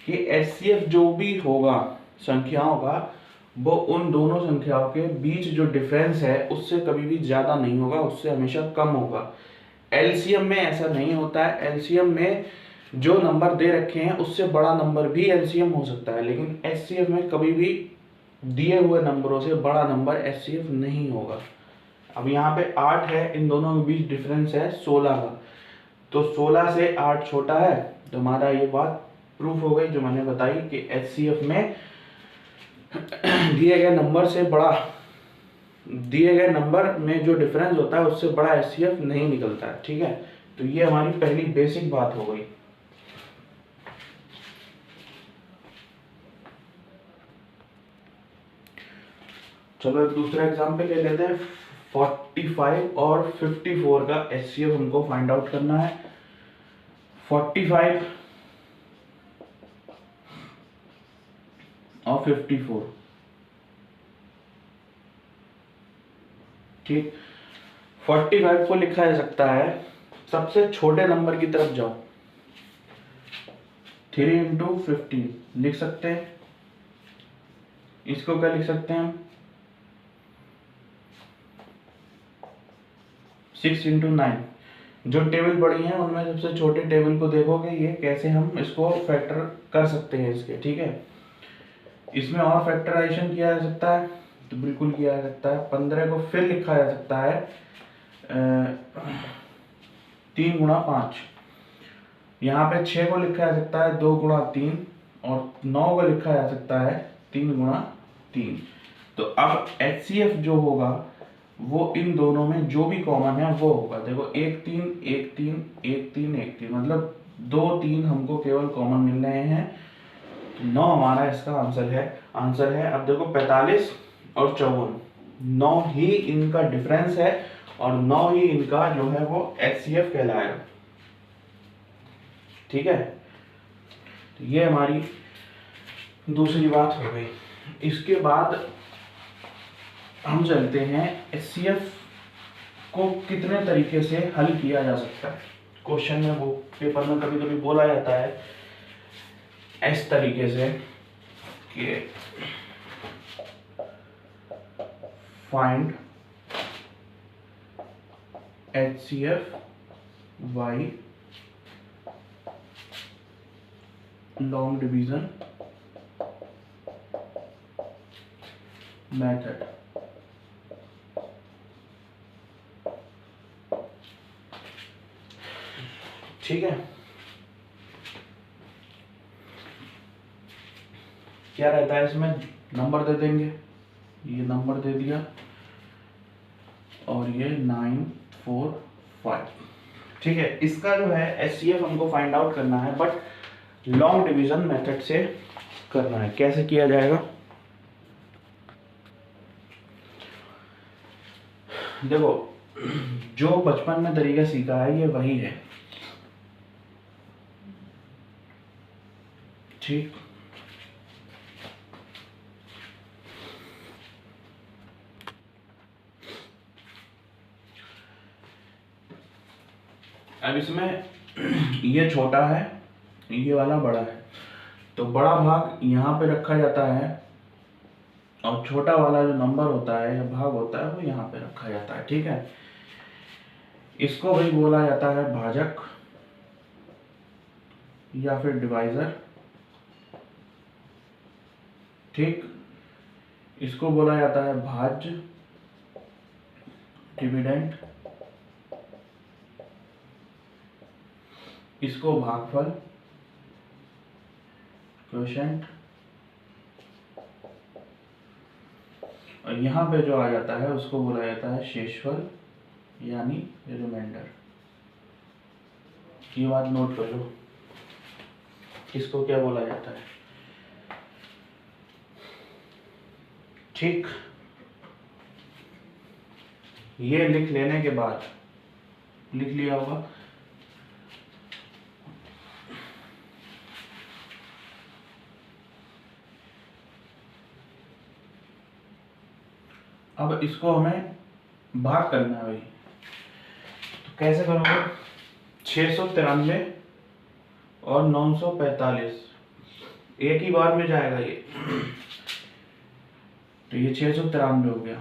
कि HCF जो भी होगा संख्याओं का, वो उन दोनों संख्याओं के बीच जो डिफरेंस है उससे कभी भी ज्यादा नहीं होगा, उससे हमेशा कम होगा। LCM में ऐसा नहीं होता है। LCM में जो नंबर दे रखे हैं उससे बड़ा नंबर भी LCM हो सकता है, लेकिन HCF में कभी भी दिए हुए नंबरों से बड़ा नंबर HCF नहीं होगा। अब यहाँ पे 8 है, इन दोनों के बीच डिफरेंस है 16 का, तो 16 से 8 छोटा है, तो हमारा ये बात प्रूफ हो गई जो मैंने बताई कि HCF में दिए गए नंबर से बड़ा, दिए गए नंबर में जो डिफरेंस होता है उससे बड़ा HCF नहीं निकलता है, ठीक है। तो ये हमारी पहली बेसिक बात हो गई। चलो एक दूसरा एग्जाम्पल ले लेते हैं। 45 और 54 का HCF हमको फाइंड आउट करना है। 45 और 54, ठीक। 45 को लिखा जा सकता है, सबसे छोटे नंबर की तरफ जाओ, 3 इंटू 15 लिख सकते हैं। इसको क्या लिख सकते हैं हम, 6 इंटू 9। जो टेबल पड़ी है उनमें सबसे छोटे टेबल को देखोगे, ये कैसे हम इसको फैक्टर कर सकते हैं इसके, ठीक है। इसमें और फैक्टराइजेशन किया जा सकता है, तो बिल्कुल किया जा सकता है। 15 को फिर लिखा जा सकता है 3 गुणा 5। यहाँ पे 6 को लिखा जा सकता है 2 गुणा 3, और 9 को लिखा जा सकता है 3 गुणा 3। तो अब HCF जो होगा वो इन दोनों में जो भी कॉमन है वो होगा। देखो 1 3 1 3 1 3 1 3, मतलब 2 3 हमको केवल कॉमन मिल रहे हैं, तो 9 हमारा इसका आंसर है। अब देखो 45 और 54, 9 ही इनका डिफरेंस है और 9 ही इनका जो है वो HCF कहलाएगा, ठीक है। तो ये हमारी दूसरी बात हो गई। इसके बाद हम चलते हैं HCF को कितने तरीके से हल किया जा सकता है। क्वेश्चन में वो पेपर में कभी कभी बोला जाता है इस तरीके से कि find HCF by long division method. ठीक है, क्या रहता है इसमें, नंबर दे देंगे, ये नंबर दे दिया और ये 945। ठीक है, इसका जो है एचसीएफ हमको फाइंड आउट करना है, बट लॉन्ग डिवीजन मेथड से करना है। कैसे किया जाएगा, देखो जो बचपन में तरीका सीखा है ये वही है। ठीक, अब इसमें ये छोटा है, ये वाला बड़ा है, तो बड़ा भाग यहाँ पे रखा जाता है और छोटा वाला जो नंबर होता है या भाग होता है वो यहाँ पे रखा जाता है। ठीक है, इसको भाई बोला जाता है भाजक या फिर डिवाइजर। ठीक, इसको बोला जाता है भाज्य, डिविडेंड, इसको भागफल, क्वोशिएंट, और यहाँ पे जो आ जाता है उसको बोला जाता है शेषफल यानी रिमाइंडर। ये बात नोट कर लो, इसको क्या बोला जाता है। ठीक, ये लिख लेने के बाद, लिख लिया होगा, अब इसको हमें भाग करना है भाई, तो कैसे करोगे, 693 और 945 एक ही बार में जाएगा ये, तो ये 693 हो गया,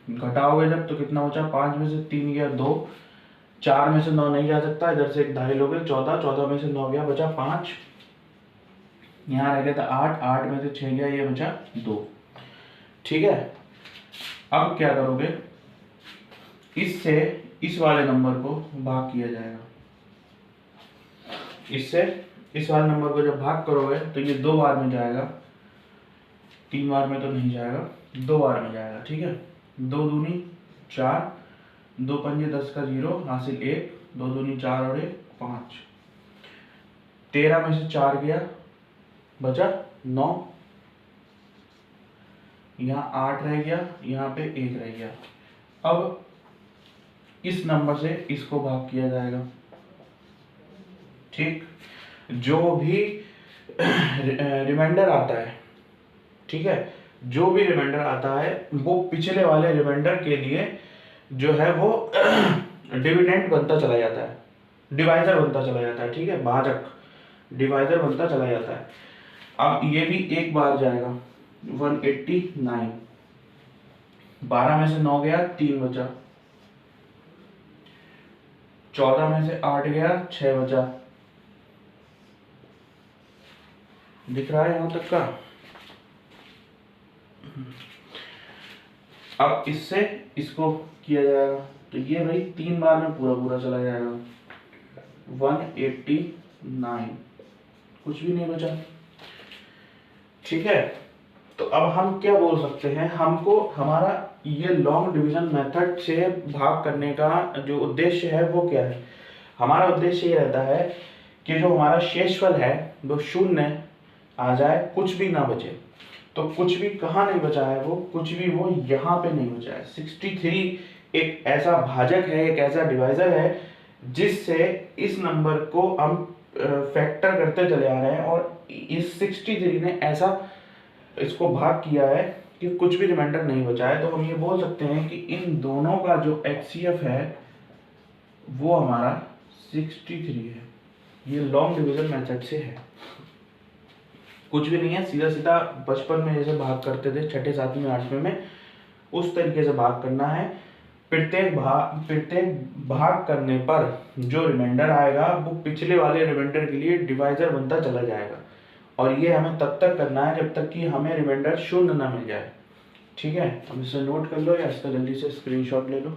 घटाओगे जब तो कितना बचा, 5 में से 3 गया 2, 4 में से 9 नहीं जा सकता, इधर से एक ढाई लोगे 14, 14 में से 9 गया, बचा 5, यहाँ रह गया था 8, 8 में से 6 गया, ये बचा 2। ठीक है, अब क्या करोगे, इससे इस वाले नंबर को भाग किया जाएगा, इससे इस वाले नंबर को जब भाग करोगे तो ये 2 बार में जाएगा, 3 बार में तो नहीं जाएगा, 2 बार में जाएगा। ठीक है, 2 दूनी 4, 2 पंजे 10 का 0, हासिल 1, 2 दूनी 4 और 1 5, 13 में से 4 गया, बचा 9, यहाँ 8 रह गया, यहाँ पे 1 रह गया। अब इस नंबर से इसको भाग किया जाएगा। ठीक, जो भी रिमाइंडर आता है, ठीक है, जो भी रिमाइंडर आता है वो पिछले वाले रिमाइंडर के लिए जो है वो डिविडेंड बनता चला जाता है, डिवाइजर बनता चला जाता है। ठीक है, भाजक डिवाइजर बनता चला जाता है। अब ये भी एक बार जाएगा, 189, 12 में से 9 गया, 3 बचा, 14 में से 8 गया, 6 बचा, दिख रहा है यहां तक का। अब इससे इसको किया जाएगा, तो ये भाई 3 बार में पूरा पूरा चला जाएगा, 189, कुछ भी नहीं बचा। ठीक है, तो अब हम क्या बोल सकते हैं, हमको हमारा ये लॉन्ग डिवीजन मेथड से भाग करने का जो उद्देश्य है वो क्या है, हमारा उद्देश्य ये रहता है कि जो हमारा शेषफल है वो 0 आ जाए, कुछ भी ना बचे। तो कुछ भी कहाँ नहीं बचा है, वो कुछ भी वो यहाँ पे नहीं बचा है। 63 एक ऐसा भाजक है, एक ऐसा डिवाइजर है जिससे इस नंबर को हम फैक्टर करते चले आ रहे हैं, और इस 63 ने ऐसा इसको भाग किया है कि कुछ भी रिमाइंडर नहीं बचा है। तो हम ये बोल सकते हैं कि इन दोनों का जो एचसीएफ है वो हमारा 63 है। ये लॉन्ग डिवीजन मेथड से है, कुछ भी नहीं है, सीधा सीधा बचपन में जैसे भाग करते थे 6ठे 7वीं 8वीं में, उस तरीके से भाग करना है। प्रत्येक भाग करने पर जो रिमाइंडर आएगा वो पिछले वाले रिमाइंडर के लिए डिवाइजर बनता चला जाएगा, और ये हमें तब तक करना है जब तक कि हमें रिमाइंडर 0 ना मिल जाए। ठीक है, अब इसे नोट कर लो या इसका जल्दी से स्क्रीनशॉट ले लो।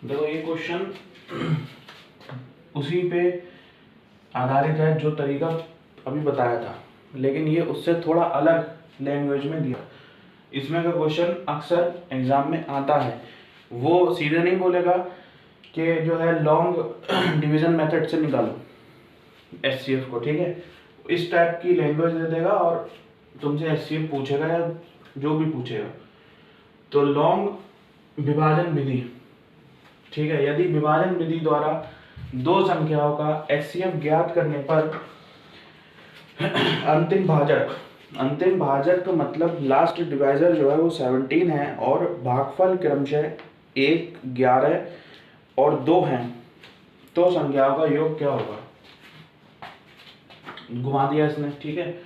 देखो ये क्वेश्चन उसी पे आधारित है जो तरीका अभी बताया था, लेकिन ये उससे थोड़ा अलग लैंग्वेज में दिया। इसमें का क्वेश्चन अक्सर एग्जाम में आता है, वो सीधे नहीं बोलेगा कि जो है लॉन्ग डिवीजन मेथड से निकालो एचसीएफ को, ठीक है। इस टाइप की लैंग्वेज दे देगा और तुमसे एचसीएफ पूछेगा या जो भी पूछेगा। तो लॉन्ग विभाजन विधि, ठीक है, यदि विभाजन विधि द्वारा दो संख्याओं का एचसीएफ ज्ञात करने पर अंतिम भाजक मतलब लास्ट डिवाइजर जो है वो 17 है और भागफल क्रमशः 1, 11 और 2 हैं, तो संख्याओं का योग क्या होगा। घुमा दिया इसने, ठीक है।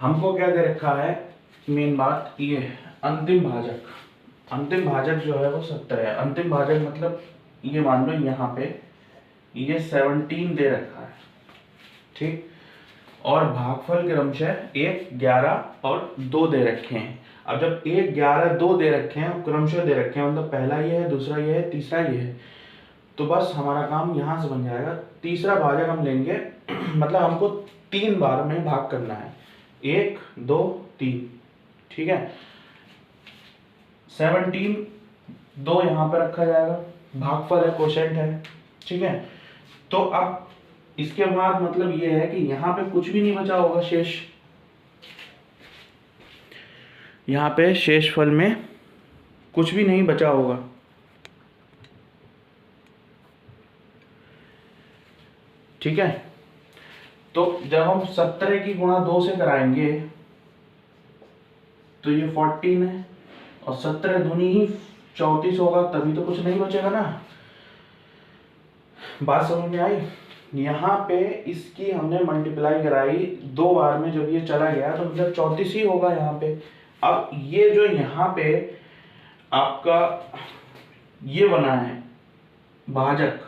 हमको क्या दे रखा है, मेन बात ये अंतिम भाजक जो है वो 17 है। अंतिम भाजक मतलब ये मान लो यहाँ पे ये 17 दे रखा है, ठीक, और भागफल क्रमशः 1, 11 और 2 दे रखे हैं। अब जब 1, 11, 2 दे रखे हैं और क्रमशः दे रखे हैं, मतलब पहला ये है, दूसरा ये है, तीसरा ये है, तो बस हमारा काम यहाँ से बन जाएगा। तीसरा भाजक हम लेंगे मतलब हमको 3 बार में भाग करना है, 1, 2, 3, ठीक है। 17 2 यहाँ पे रखा जाएगा, भागफल है, कोशेंट है, ठीक है। तो अब इसके बाद मतलब ये है कि यहाँ पे कुछ भी नहीं बचा होगा शेष, यहाँ पे शेषफल में कुछ भी नहीं बचा होगा, ठीक है। तो जब हम 17 की गुणा 2 से कराएंगे तो ये 14 है और 17 दूनी ही 34 होगा, तभी तो कुछ नहीं बचेगा ना। बात समझ में आई। यहाँ पे इसकी हमने मल्टीप्लाई कराई 2 बार में, जब ये चला गया तो मतलब 34 ही होगा यहाँ पे। अब ये जो यहाँ पे आपका ये बना है भाजक,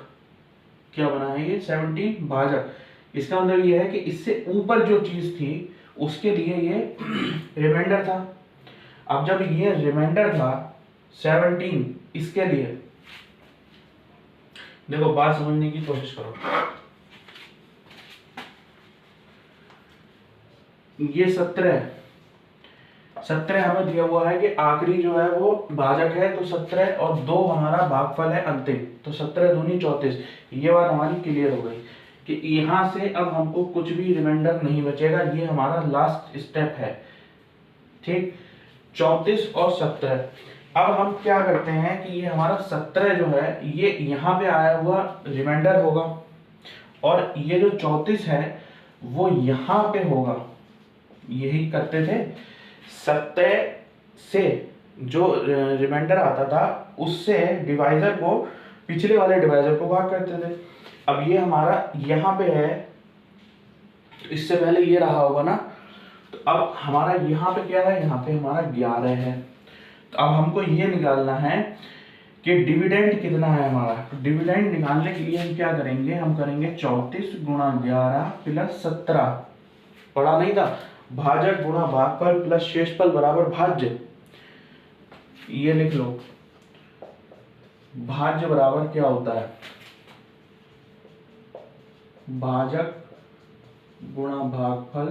क्या बना है ये 17 भाजक, इसका मतलब ये है कि इससे ऊपर जो चीज थी उसके लिए ये रिमाइंडर था। अब जब ये रिमाइंडर था 17 इसके लिए, देखो बात समझने की कोशिश करो, ये 17 हमें दिया हुआ है कि आखिरी जो है वो भाजक है, तो 17 और 2 हमारा भागफल है अंतिम, तो 17 दूनी 34। ये बात हमारी क्लियर हो गई कि यहाँ से अब हमको कुछ भी रिमाइंडर नहीं बचेगा, ये हमारा लास्ट स्टेप है, ठीक। 34 और 17। अब हम क्या करते हैं कि ये हमारा 17 जो है ये यहाँ पे आया हुआ रिमाइंडर होगा और ये जो 34 है वो यहाँ पे होगा। यही करते थे, 17 से जो रिमाइंडर आता था उससे डिवाइजर को, पिछले वाले डिवाइजर को भाग करते थे। अब ये हमारा यहाँ पे है, तो इससे पहले ये रहा होगा ना, तो अब हमारा यहाँ पे क्या है, यहाँ पे हमारा 11 है। तो अब हमको ये निकालना है कि डिविडेंड कितना है हमारा। तो डिविडेंड निकालने के लिए हम क्या करेंगे, हम करेंगे 34 गुणा 11 प्लस 17, पढ़ा नहीं था, भाजक गुणा भागफल प्लस शेषफल बराबर भाज्य। ये लिख लो, भाज्य बराबर क्या होता है, भाजक गुणा भागफल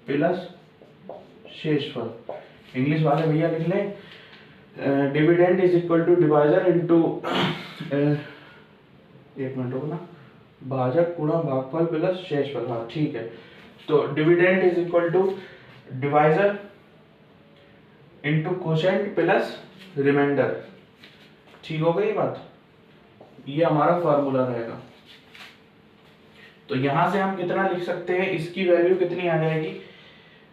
प्लस शेषफल। इंग्लिश वाले भैया लिख लें, dividend is equal to divisor into, एक मिनट रुको ना, भाजक गुणा भागफल प्लस शेषफल, हाँ ठीक है। तो dividend is equal to divisor into quotient plus remainder, ठीक हो गई बात। ये हमारा फार्मूला रहेगा। तो यहां से हम कितना लिख सकते हैं, इसकी वैल्यू कितनी आ जाएगी,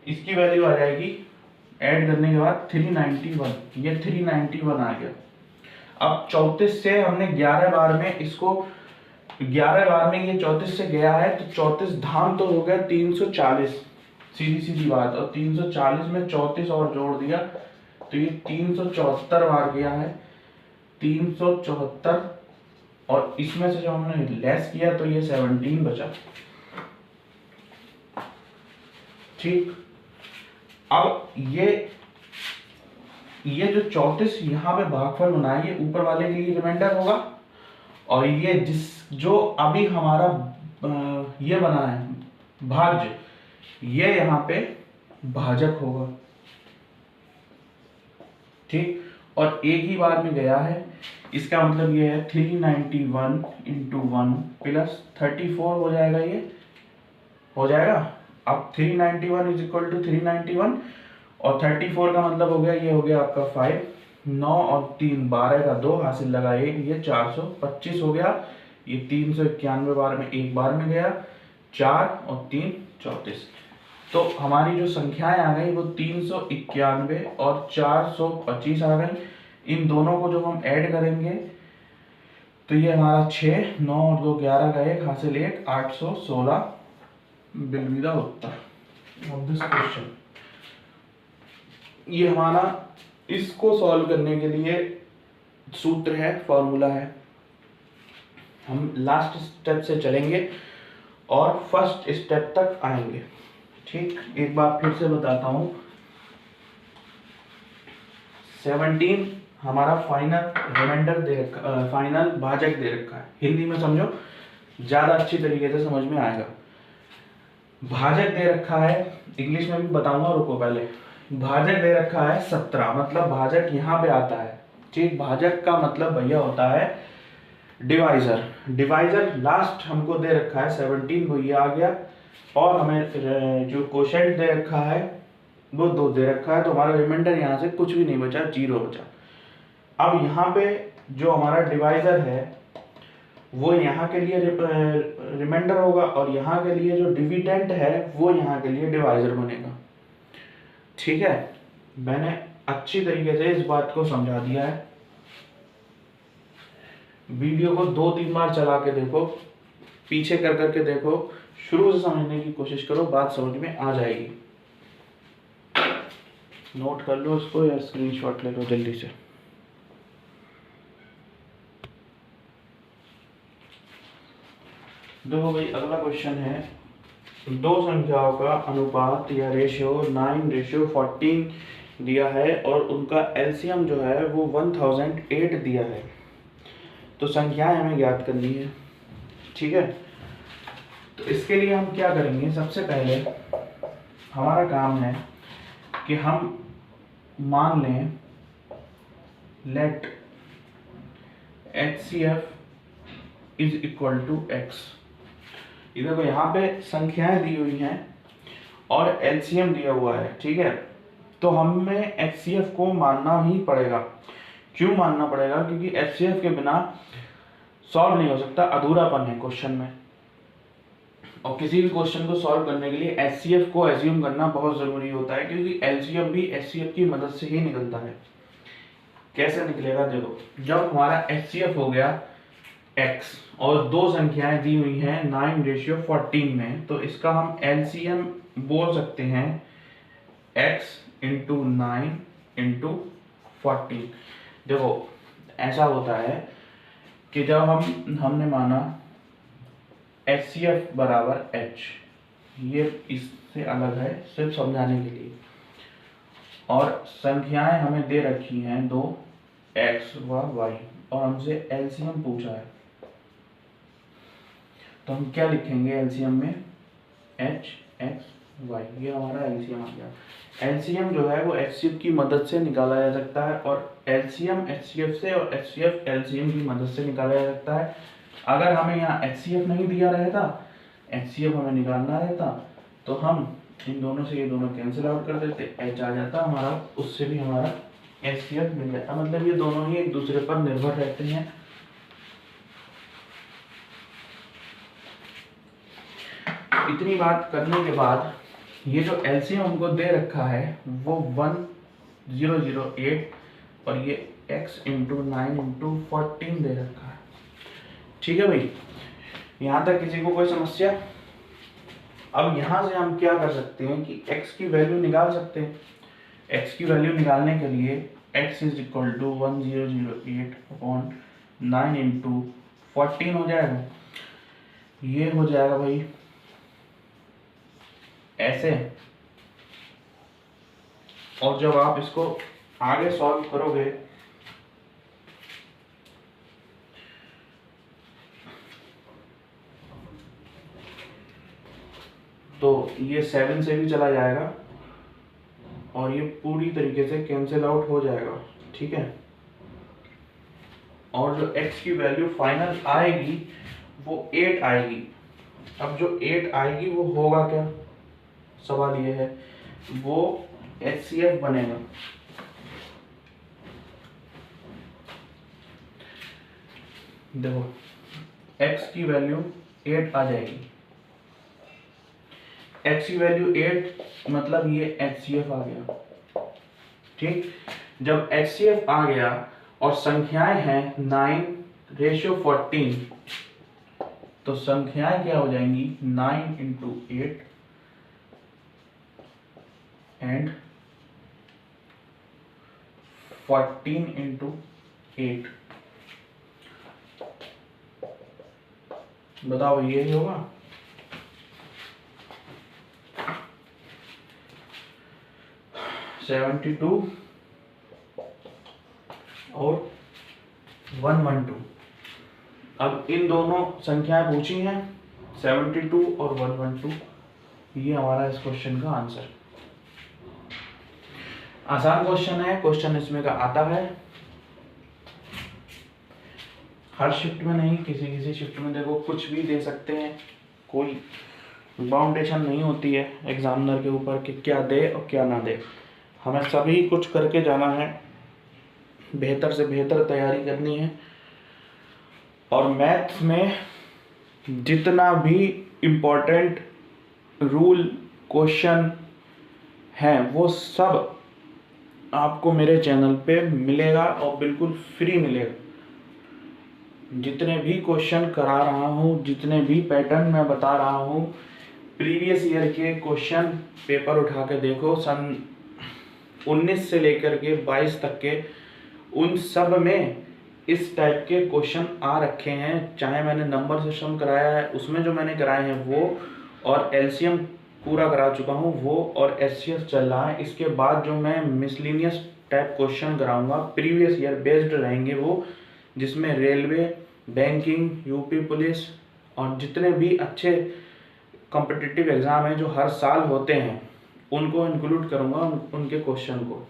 इसकी वैल्यू आ जाएगी ऐड करने के बाद 391, ये 391 आ गया। अब 34 से हमने 11 बार में इसको, 11 बार में ये 34 से गया है, तो 34 धाम तो हो गया 340, सीधी सीधी बात, और 340 में 34 और जोड़ दिया तो ये 374 बार गया है, 374, और इसमें से जो हमने लेस किया तो ये 17 बचा, ठीक। अब ये ये जो 34 यहाँ पे भागफल बना है, ये ऊपर वाले के लिए रिमाइंडर होगा, और ये जो अभी हमारा ये बना है भाज्य, ये यहाँ पे भाजक होगा। ठीक, और एक ही बार में गया है, इसका मतलब ये है 391 इंटू 1 प्लस 34 हो जाएगा, ये हो जाएगा। अब 391 इज इक्वल टू 391 और 34 का मतलब हो गया, ये हो गया आपका 5, 9 और 3 12 का 2 हासिल लगा 1, ये 425 हो गया। ये 391 बार में एक बार में गया, 4 और 3 34। तो हमारी जो संख्याएं आ गई वो 391 और 425 आ गई। इन दोनों को जब हम ऐड करेंगे तो ये हमारा 6, 9 और 2 11 का 1 हासिल 1, 816 बिलविदा उत्तर ऑफ दिस क्वेश्चन। ये हमारा इसको सॉल्व करने के लिए सूत्र है, फॉर्मूला है। हम लास्ट स्टेप से चलेंगे और फर्स्ट स्टेप तक आएंगे। ठीक, एक बार फिर से बताता हूं। 17 हमारा फाइनल रिमाइंडर दे रखा, फाइनल भाजक दे रखा है। हिंदी में समझो, ज्यादा अच्छी तरीके से समझ में आएगा। भाजक दे रखा है, इंग्लिश में भी बताऊंगा, रुको पहले। भाजक दे रखा है 17, मतलब भाजक यहाँ पे आता है। ठीक, भाजक का मतलब भैया होता है डिवाइजर। डिवाइजर लास्ट हमको दे रखा है 17 को, ये आ गया, और हमें जो क्वोशेंट दे रखा है वो 2 दे रखा है, तो हमारा रिमाइंडर यहाँ से कुछ भी नहीं बचा, 0 बचा। अब यहाँ पे जो हमारा डिवाइजर है वो यहाँ के लिए रिमाइंडर होगा, और यहाँ के लिए जो डिविडेंड है वो यहाँ के लिए डिवाइजर बनेगा। ठीक है, मैंने अच्छी तरीके से इस बात को समझा दिया है। वीडियो को 2-3 बार चला के देखो, पीछे कर करके देखो, शुरू से समझने की कोशिश करो, बात समझ में आ जाएगी। नोट कर लो इसको या स्क्रीनशॉट ले लो जल्दी से। देखो भाई, अगला क्वेश्चन है, दो संख्याओं का अनुपात या रेशियो 9:14 दिया है और उनका एलसीएम जो है वो 1008 दिया है। तो संख्याएं हमें ज्ञात करनी है। ठीक है, तो इसके लिए हम क्या करेंगे, सबसे पहले हमारा काम है कि हम मान लें let HCF is equal to x। इधर को यहाँ पे संख्याएं दी हुई हैं और एलसीएम दिया हुआ है। ठीक है, तो हमें HCF को मानना ही पड़ेगा। क्यों मानना पड़ेगा? क्योंकि HCF के बिना सॉल्व नहीं हो सकता, अधूरापन है क्वेश्चन में। और किसी भी क्वेश्चन को सॉल्व करने के लिए HCF को एज्यूम करना बहुत जरूरी होता है, क्योंकि एलसीएम भी HCF की मदद से ही निकलता है। कैसे निकलेगा? देखो, जब हमारा HCF हो गया x और दो संख्याएं दी हुई हैं 9:14 में, तो इसका हम एलसीएम बोल सकते हैं x × 9 × 14। देखो, ऐसा होता है कि जब हमने माना HCF बराबर h, ये इससे अलग है सिर्फ समझाने के लिए, और संख्याएं हमें दे रखी हैं 2 x व y, और हमसे एलसीएम पूछा है, तो हम क्या लिखेंगे एलसीएम में? h x y, ये हमारा एलसीएम आ गया। एलसीएम जो है वो HCF की मदद से निकाला जा सकता है, और एलसीएम HCF से और HCF एलसीएम की मदद से निकाला जा सकता है। अगर हमें यहाँ HCF नहीं दिया रहता, HCF हमें निकालना रहता, तो हम इन दोनों से ये दोनों कैंसिल आउट कर देते, h आ जाता हमारा, उससे भी हमारा HCF मिल जाता। मतलब ये दोनों ही एक दूसरे पर निर्भर रहते हैं। इतनी बात करने के बाद ये जो एलसीएम हमको दे रखा है वो 1008 और ये x × 9 × 14 दे रखा है। ठीक है भाई, यहाँ तक किसी को कोई समस्या? अब यहाँ से हम क्या कर सकते हैं कि x की वैल्यू निकाल सकते हैं। x की वैल्यू निकालने के लिए x = 1008/9 × 14 हो जाएगा। ये हो जाएगा भाई ऐसे, और जब आप इसको आगे सॉल्व करोगे तो ये 7 से भी चला जाएगा और ये पूरी तरीके से कैंसिल आउट हो जाएगा, ठीक है। और जो x की वैल्यू फाइनल आएगी वो 8 आएगी। अब जो 8 आएगी वो होगा क्या, सवाल ये है, वो HCF बनेगा। देखो x की वैल्यू 8 आ जाएगी, x की वैल्यू 8 मतलब ये HCF आ गया, ठीक। जब HCF आ गया और संख्याएं हैं 9:14, तो संख्याएं क्या हो जाएंगी 9 × 8 एंड 14 × 8। बताओ ये होगा। सेवेंटी टू और 112। अब इन दोनों संख्याएं पूछी हैं 72 और 112, ये हमारा इस क्वेश्चन का आंसर। आसान क्वेश्चन है, क्वेश्चन इसमें का आता है। हर शिफ्ट में नहीं, किसी किसी शिफ्ट में देखो कुछ भी दे सकते हैं, कोई बाउंडेशन नहीं होती है एग्जामिनर के ऊपर कि क्या दे और क्या ना दे। हमें सभी कुछ करके जाना है, बेहतर से बेहतर तैयारी करनी है। और मैथ्स में जितना भी इम्पोर्टेंट रूल क्वेश्चन हैं वो सब आपको मेरे चैनल पे मिलेगा और बिल्कुल फ्री मिलेगा। जितने भी क्वेश्चन करा रहा हूँ, जितने भी पैटर्न मैं बता रहा हूँ, प्रीवियस ईयर के क्वेश्चन पेपर उठा के देखो, सन 19 से लेकर के 22 तक के, उन सब में इस टाइप के क्वेश्चन आ रखे हैं। चाहे मैंने नंबर सिस्टम कराया है उसमें जो मैंने कराए हैं वो, और एलसीएम पूरा करा चुका हूँ वो, और एचसीएफ चल रहा है। इसके बाद जो मैं मिसलिनियस टाइप क्वेश्चन कराऊंगा प्रीवियस ईयर बेस्ड रहेंगे वो, जिसमें रेलवे, बैंकिंग, यूपी पुलिस और जितने भी अच्छे कॉम्पिटिटिव एग्जाम हैं जो हर साल होते हैं उनको इंक्लूड करूंगा, उनके क्वेश्चन को।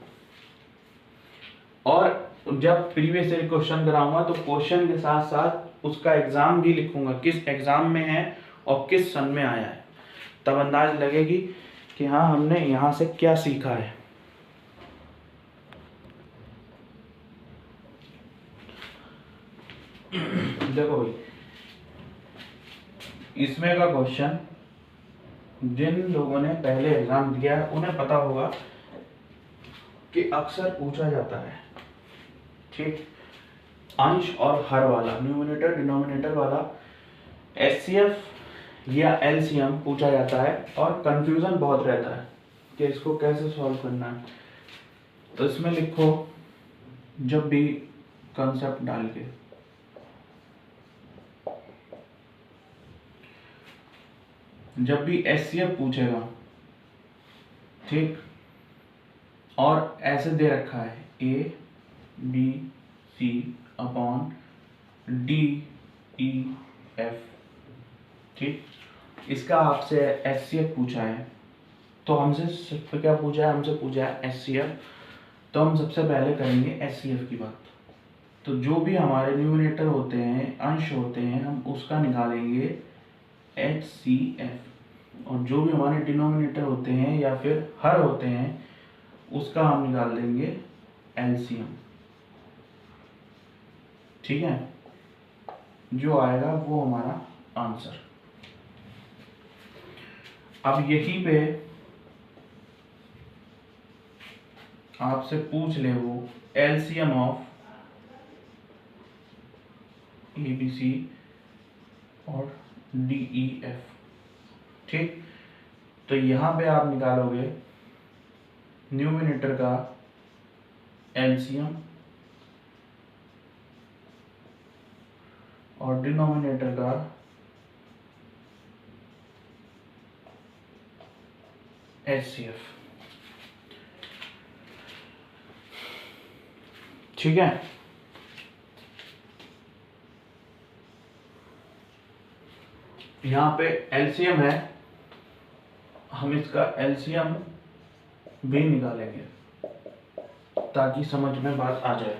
और जब प्रीवियस ईयर क्वेश्चन कराऊंगा तो क्वेश्चन के साथ साथ उसका एग्जाम भी लिखूंगा, किस एग्जाम में है और किस सन में आया है, तब अंदाज लगेगी कि हाँ हमने यहाँ से क्या सीखा है। देखो भाई, इसमें का क्वेश्चन जिन लोगों ने पहले एग्जाम दिया है उन्हें पता होगा कि अक्सर पूछा जाता है, ठीक, अंश और हर वाला, न्यूमरेटर डिनोमिनेटर वाला एचसीएफ या एलसीएम पूछा जाता है और कंफ्यूजन बहुत रहता है कि इसको कैसे सॉल्व करना है। तो इसमें लिखो, जब भी कंसेप्ट डाल के जब भी एचसीएफ पूछेगा, ठीक, और ऐसे दे रखा है A B C upon D E F, ठीक, इसका आपसे एचसीएफ पूछा है तो हमसे सिर्फ क्या पूछा है, हमसे पूछा है एचसीएफ। तो हम सबसे पहले करेंगे एचसीएफ की बात। तो जो भी हमारे न्यूमरेटर होते हैं, अंश होते हैं, हम उसका निकालेंगे HCF, और जो भी हमारे डिनोमिनेटर होते हैं या फिर हर होते हैं उसका हम निकाल देंगे LCM, ठीक है। जो आएगा वो हमारा आंसर। अब यहीं पे आपसे पूछ ले वो LCM ऑफ ABC और DEF, ठीक। तो यहाँ पे आप निकालोगे न्यूमरेटर का LCM और डिनोमिनेटर का HCF। ठीक है। यहाँ पे एलसीएम है, हम इसका एलसीएम भी निकालेंगे ताकि समझ में बात आ जाए।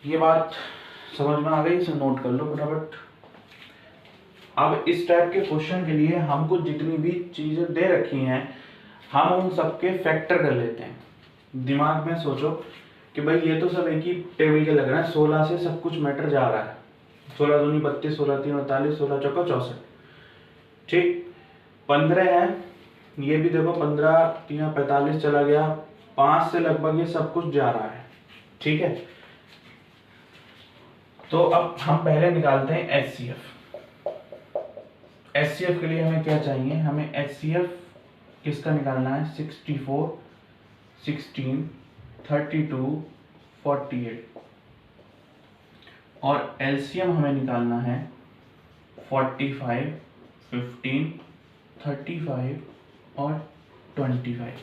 ये बात समझ में आ गई, इसे नोट कर लो फटाफट। अब इस टाइप के क्वेश्चन के लिए हमको जितनी भी चीजें दे रखी हैं हम उन सबके फैक्टर कर लेते हैं। दिमाग में सोचो कि भाई ये तो सब एक ही टेबल के लग रहा है, 16 से सब कुछ मैटर जा रहा है। 16 दूनी 32, 16 तीन 48, 16 चौका 64, ठीक। 15 है, ये भी देखो 15 3 45 चला गया, 5 से लगभग ये सब कुछ जा रहा है, ठीक है। तो अब हम पहले निकालते हैं एचसीएफ। एचसीएफ के लिए हमें क्या चाहिए, हमें एचसीएफ किसका निकालना है, 64, 16, 32, 48 और एलसीएम हमें निकालना है 45, 15, 35 और 25।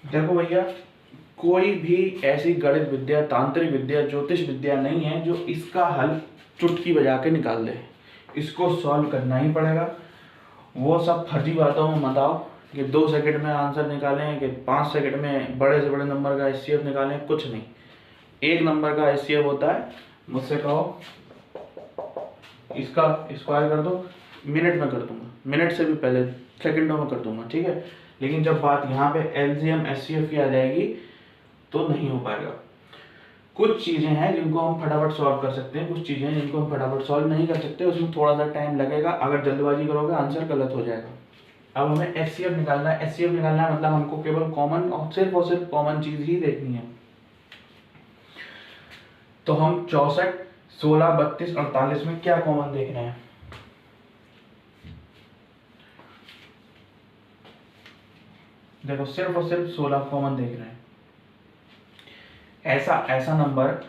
देखो भैया, कोई भी ऐसी गणित विद्या, तांत्रिक विद्या, ज्योतिष विद्या नहीं है जो इसका हल चुटकी बजा के निकाल दे। इसको सॉल्व करना ही पड़ेगा। वो सब फर्जी बातों में मत आओ कि 2 सेकंड में आंसर निकालें, कि 5 सेकंड में बड़े से बड़े नंबर का एचसीएफ निकालें, कुछ नहीं। 1 नंबर का एचसीएफ होता है। मुझसे कहो इसका स्क्वायर कर दो, मिनट में कर दूंगा, मिनट से भी पहले सेकंडों में कर दूंगा, ठीक है। लेकिन जब बात यहाँ पे एलसीएम एचसीएफ की आ जाएगी तो नहीं हो पाएगा। कुछ चीजें हैं जिनको हम फटाफट सॉल्व कर सकते हैं, कुछ चीजें हैं जिनको हम फटाफट सॉल्व नहीं कर सकते, उसमें थोड़ा सा टाइम लगेगा। अगर जल्दबाजी करोगे आंसर गलत हो जाएगा। अब हमें एचसीएफ निकालना है। एचसीएफ निकालना है मतलब हमको केवल कॉमन और सिर्फ कॉमन चीज ही देखनी है। तो हम 64, 16, 32, 48 में क्या कॉमन देख रहे हैं, देखो सिर्फ और सिर्फ 16 कॉमन देख रहे हैं। ऐसा नंबर,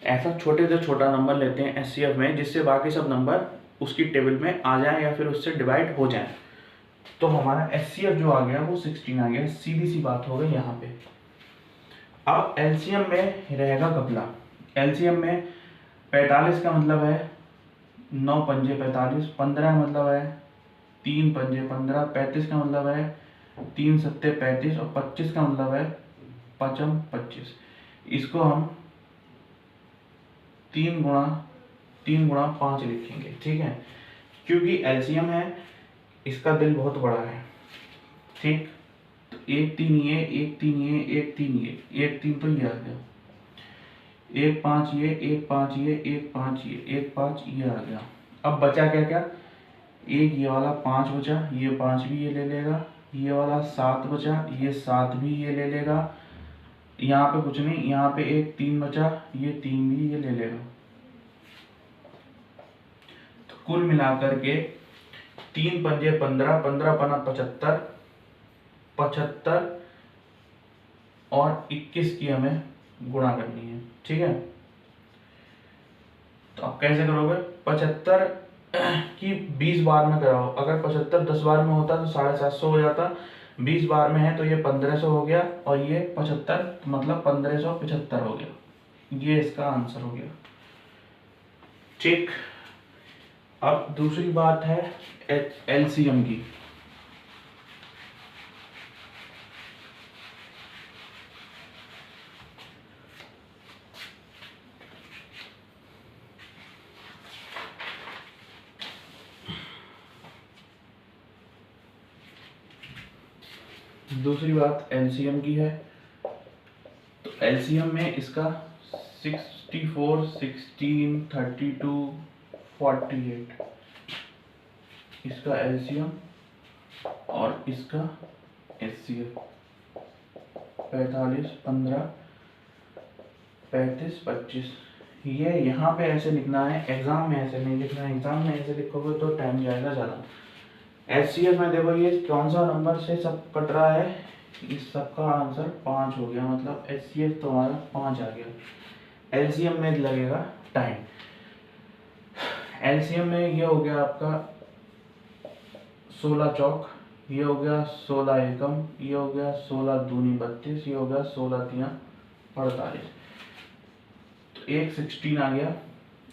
ऐसा छोटे से छोटा नंबर लेते हैं एचसीएफ में जिससे बाकी सब नंबर उसकी टेबल में आ जाए या फिर उससे डिवाइड हो जाए। तो हमारा एचसीएफ जो आ गया वो 16 आ गया। सीधी सी बात हो गई यहाँ पे। अब एलसीएम में रहेगा घपला। एलसीएम में 45 का मतलब है 9 पंजे 45, 15 का मतलब है 3 पंजे 15, 35 का मतलब है 3 सत्ते 35 और 25 का मतलब है 5 25। इसको हम 3 गुणा 5 लिखेंगे, ठीक है, क्योंकि एलसीएम है, इसका दिल बहुत बड़ा है, ठीक। तो 1 3 ये 1 3 ये 1 3 ये 1 3 तो ये आ गया, 1 5 ये 1 5 ये 1 5 ये 1 5 ये आ गया। अब बचा क्या क्या, एक ये वाला 5 बचा, ये 5 भी ये ले लेगा, ये वाला 7 बचा, ये 7 भी ये ले लेगा, यहाँ पे कुछ नहीं, यहाँ पे एक 3 बचा, ये 3 भी ये ले लेगा। तो कुल मिलाकर के 3 पंजे 15, 15 पना 75, 75 और 21 की हमें गुणा करनी है, ठीक है। तो आप कैसे करोगे, 75 की 20 बार में कराओ। अगर 75 10 बार में होता तो 750 हो जाता, 20 बार में है तो ये 1500 हो गया और ये 75 मतलब 1575 हो गया। ये इसका आंसर हो गया, ठीक। अब दूसरी बात है एलसीएम की। दूसरी बात एलसीएम की है। तो एलसीएम में इसका 64, 16, 32, 48 इसका एलसीएम और इसका एचसीएफ 45, 15, 35, 25। ये यहाँ पे ऐसे लिखना है, एग्जाम में ऐसे नहीं लिखना है। एग्जाम में ऐसे लिखोगे तो टाइम जाएगा ज़्यादा। एचसीएफ में देखो ये कौन सा नंबर से सब कट रहा है, इस सब का आंसर 5 हो गया, मतलब एचसीएफ तो हमारा 5 आ गया। एलसीएम में लगेगा टाइम। एलसीएम में ये हो गया आपका 16 चौक ये हो गया 16 एकम, ये हो गया 16 दूनी 32, ये हो गया 16 तियां 48। तो एक 16 आ गया,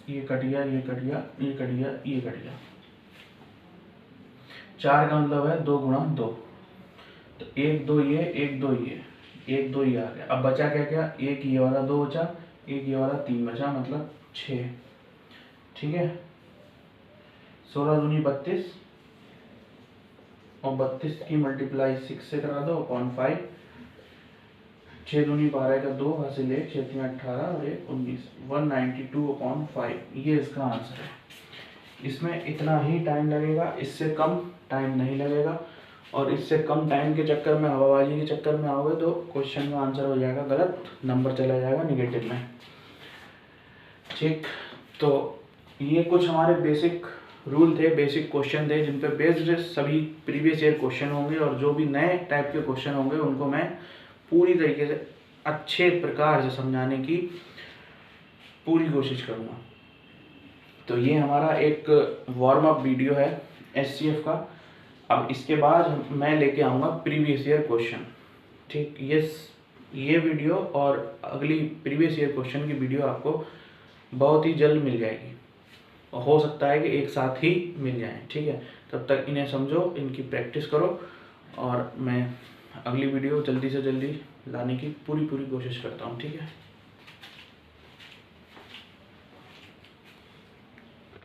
ये कट गया, ये कट गया, ये कट गया, ये कट गया। 4 का मतलब है 2 गुणा 2, तो 1 2 ये, 1 2 ये, 1 2 ये आ गया। अब बचा क्या क्या, एक ये वाला 2 बचा, एक ये वाला 3 बचा, मतलब 6। ठीक है, 16 दूनी 32 और 32 की मल्टीप्लाई 6 से करा दो अपॉन 5। 6 दूनी 12 का 2 हासिल 1, 6 3 18 और 1 19, 192/5 ये इसका आंसर है। इसमें इतना ही टाइम लगेगा, इससे कम टाइम नहीं लगेगा। और इससे कम टाइम के चक्कर में, हवाबाजी के चक्कर में आओगे तो क्वेश्चन का आंसर हो जाएगा गलत, नंबर चला जाएगा निगेटिव में। ठीक, तो ये कुछ हमारे बेसिक रूल थे, बेसिक क्वेश्चन थे जिन पे बेस्ड सभी प्रीवियस ईयर क्वेश्चन होंगे, और जो भी नए टाइप के क्वेश्चन होंगे उनको मैं पूरी तरीके से अच्छे प्रकार से समझाने की पूरी कोशिश करूँगा। तो ये हमारा एक वार्म अप वीडियो है SCF का। अब इसके बाद मैं लेके आऊँगा प्रीवियस ईयर क्वेश्चन। ठीक, ये वीडियो और अगली प्रीवियस ईयर क्वेश्चन की वीडियो आपको बहुत ही जल्द मिल जाएगी, और हो सकता है कि एक साथ ही मिल जाए। ठीक है, तब तक इन्हें समझो, इनकी प्रैक्टिस करो, और मैं अगली वीडियो जल्दी से जल्दी लाने की पूरी कोशिश करता हूँ। ठीक है।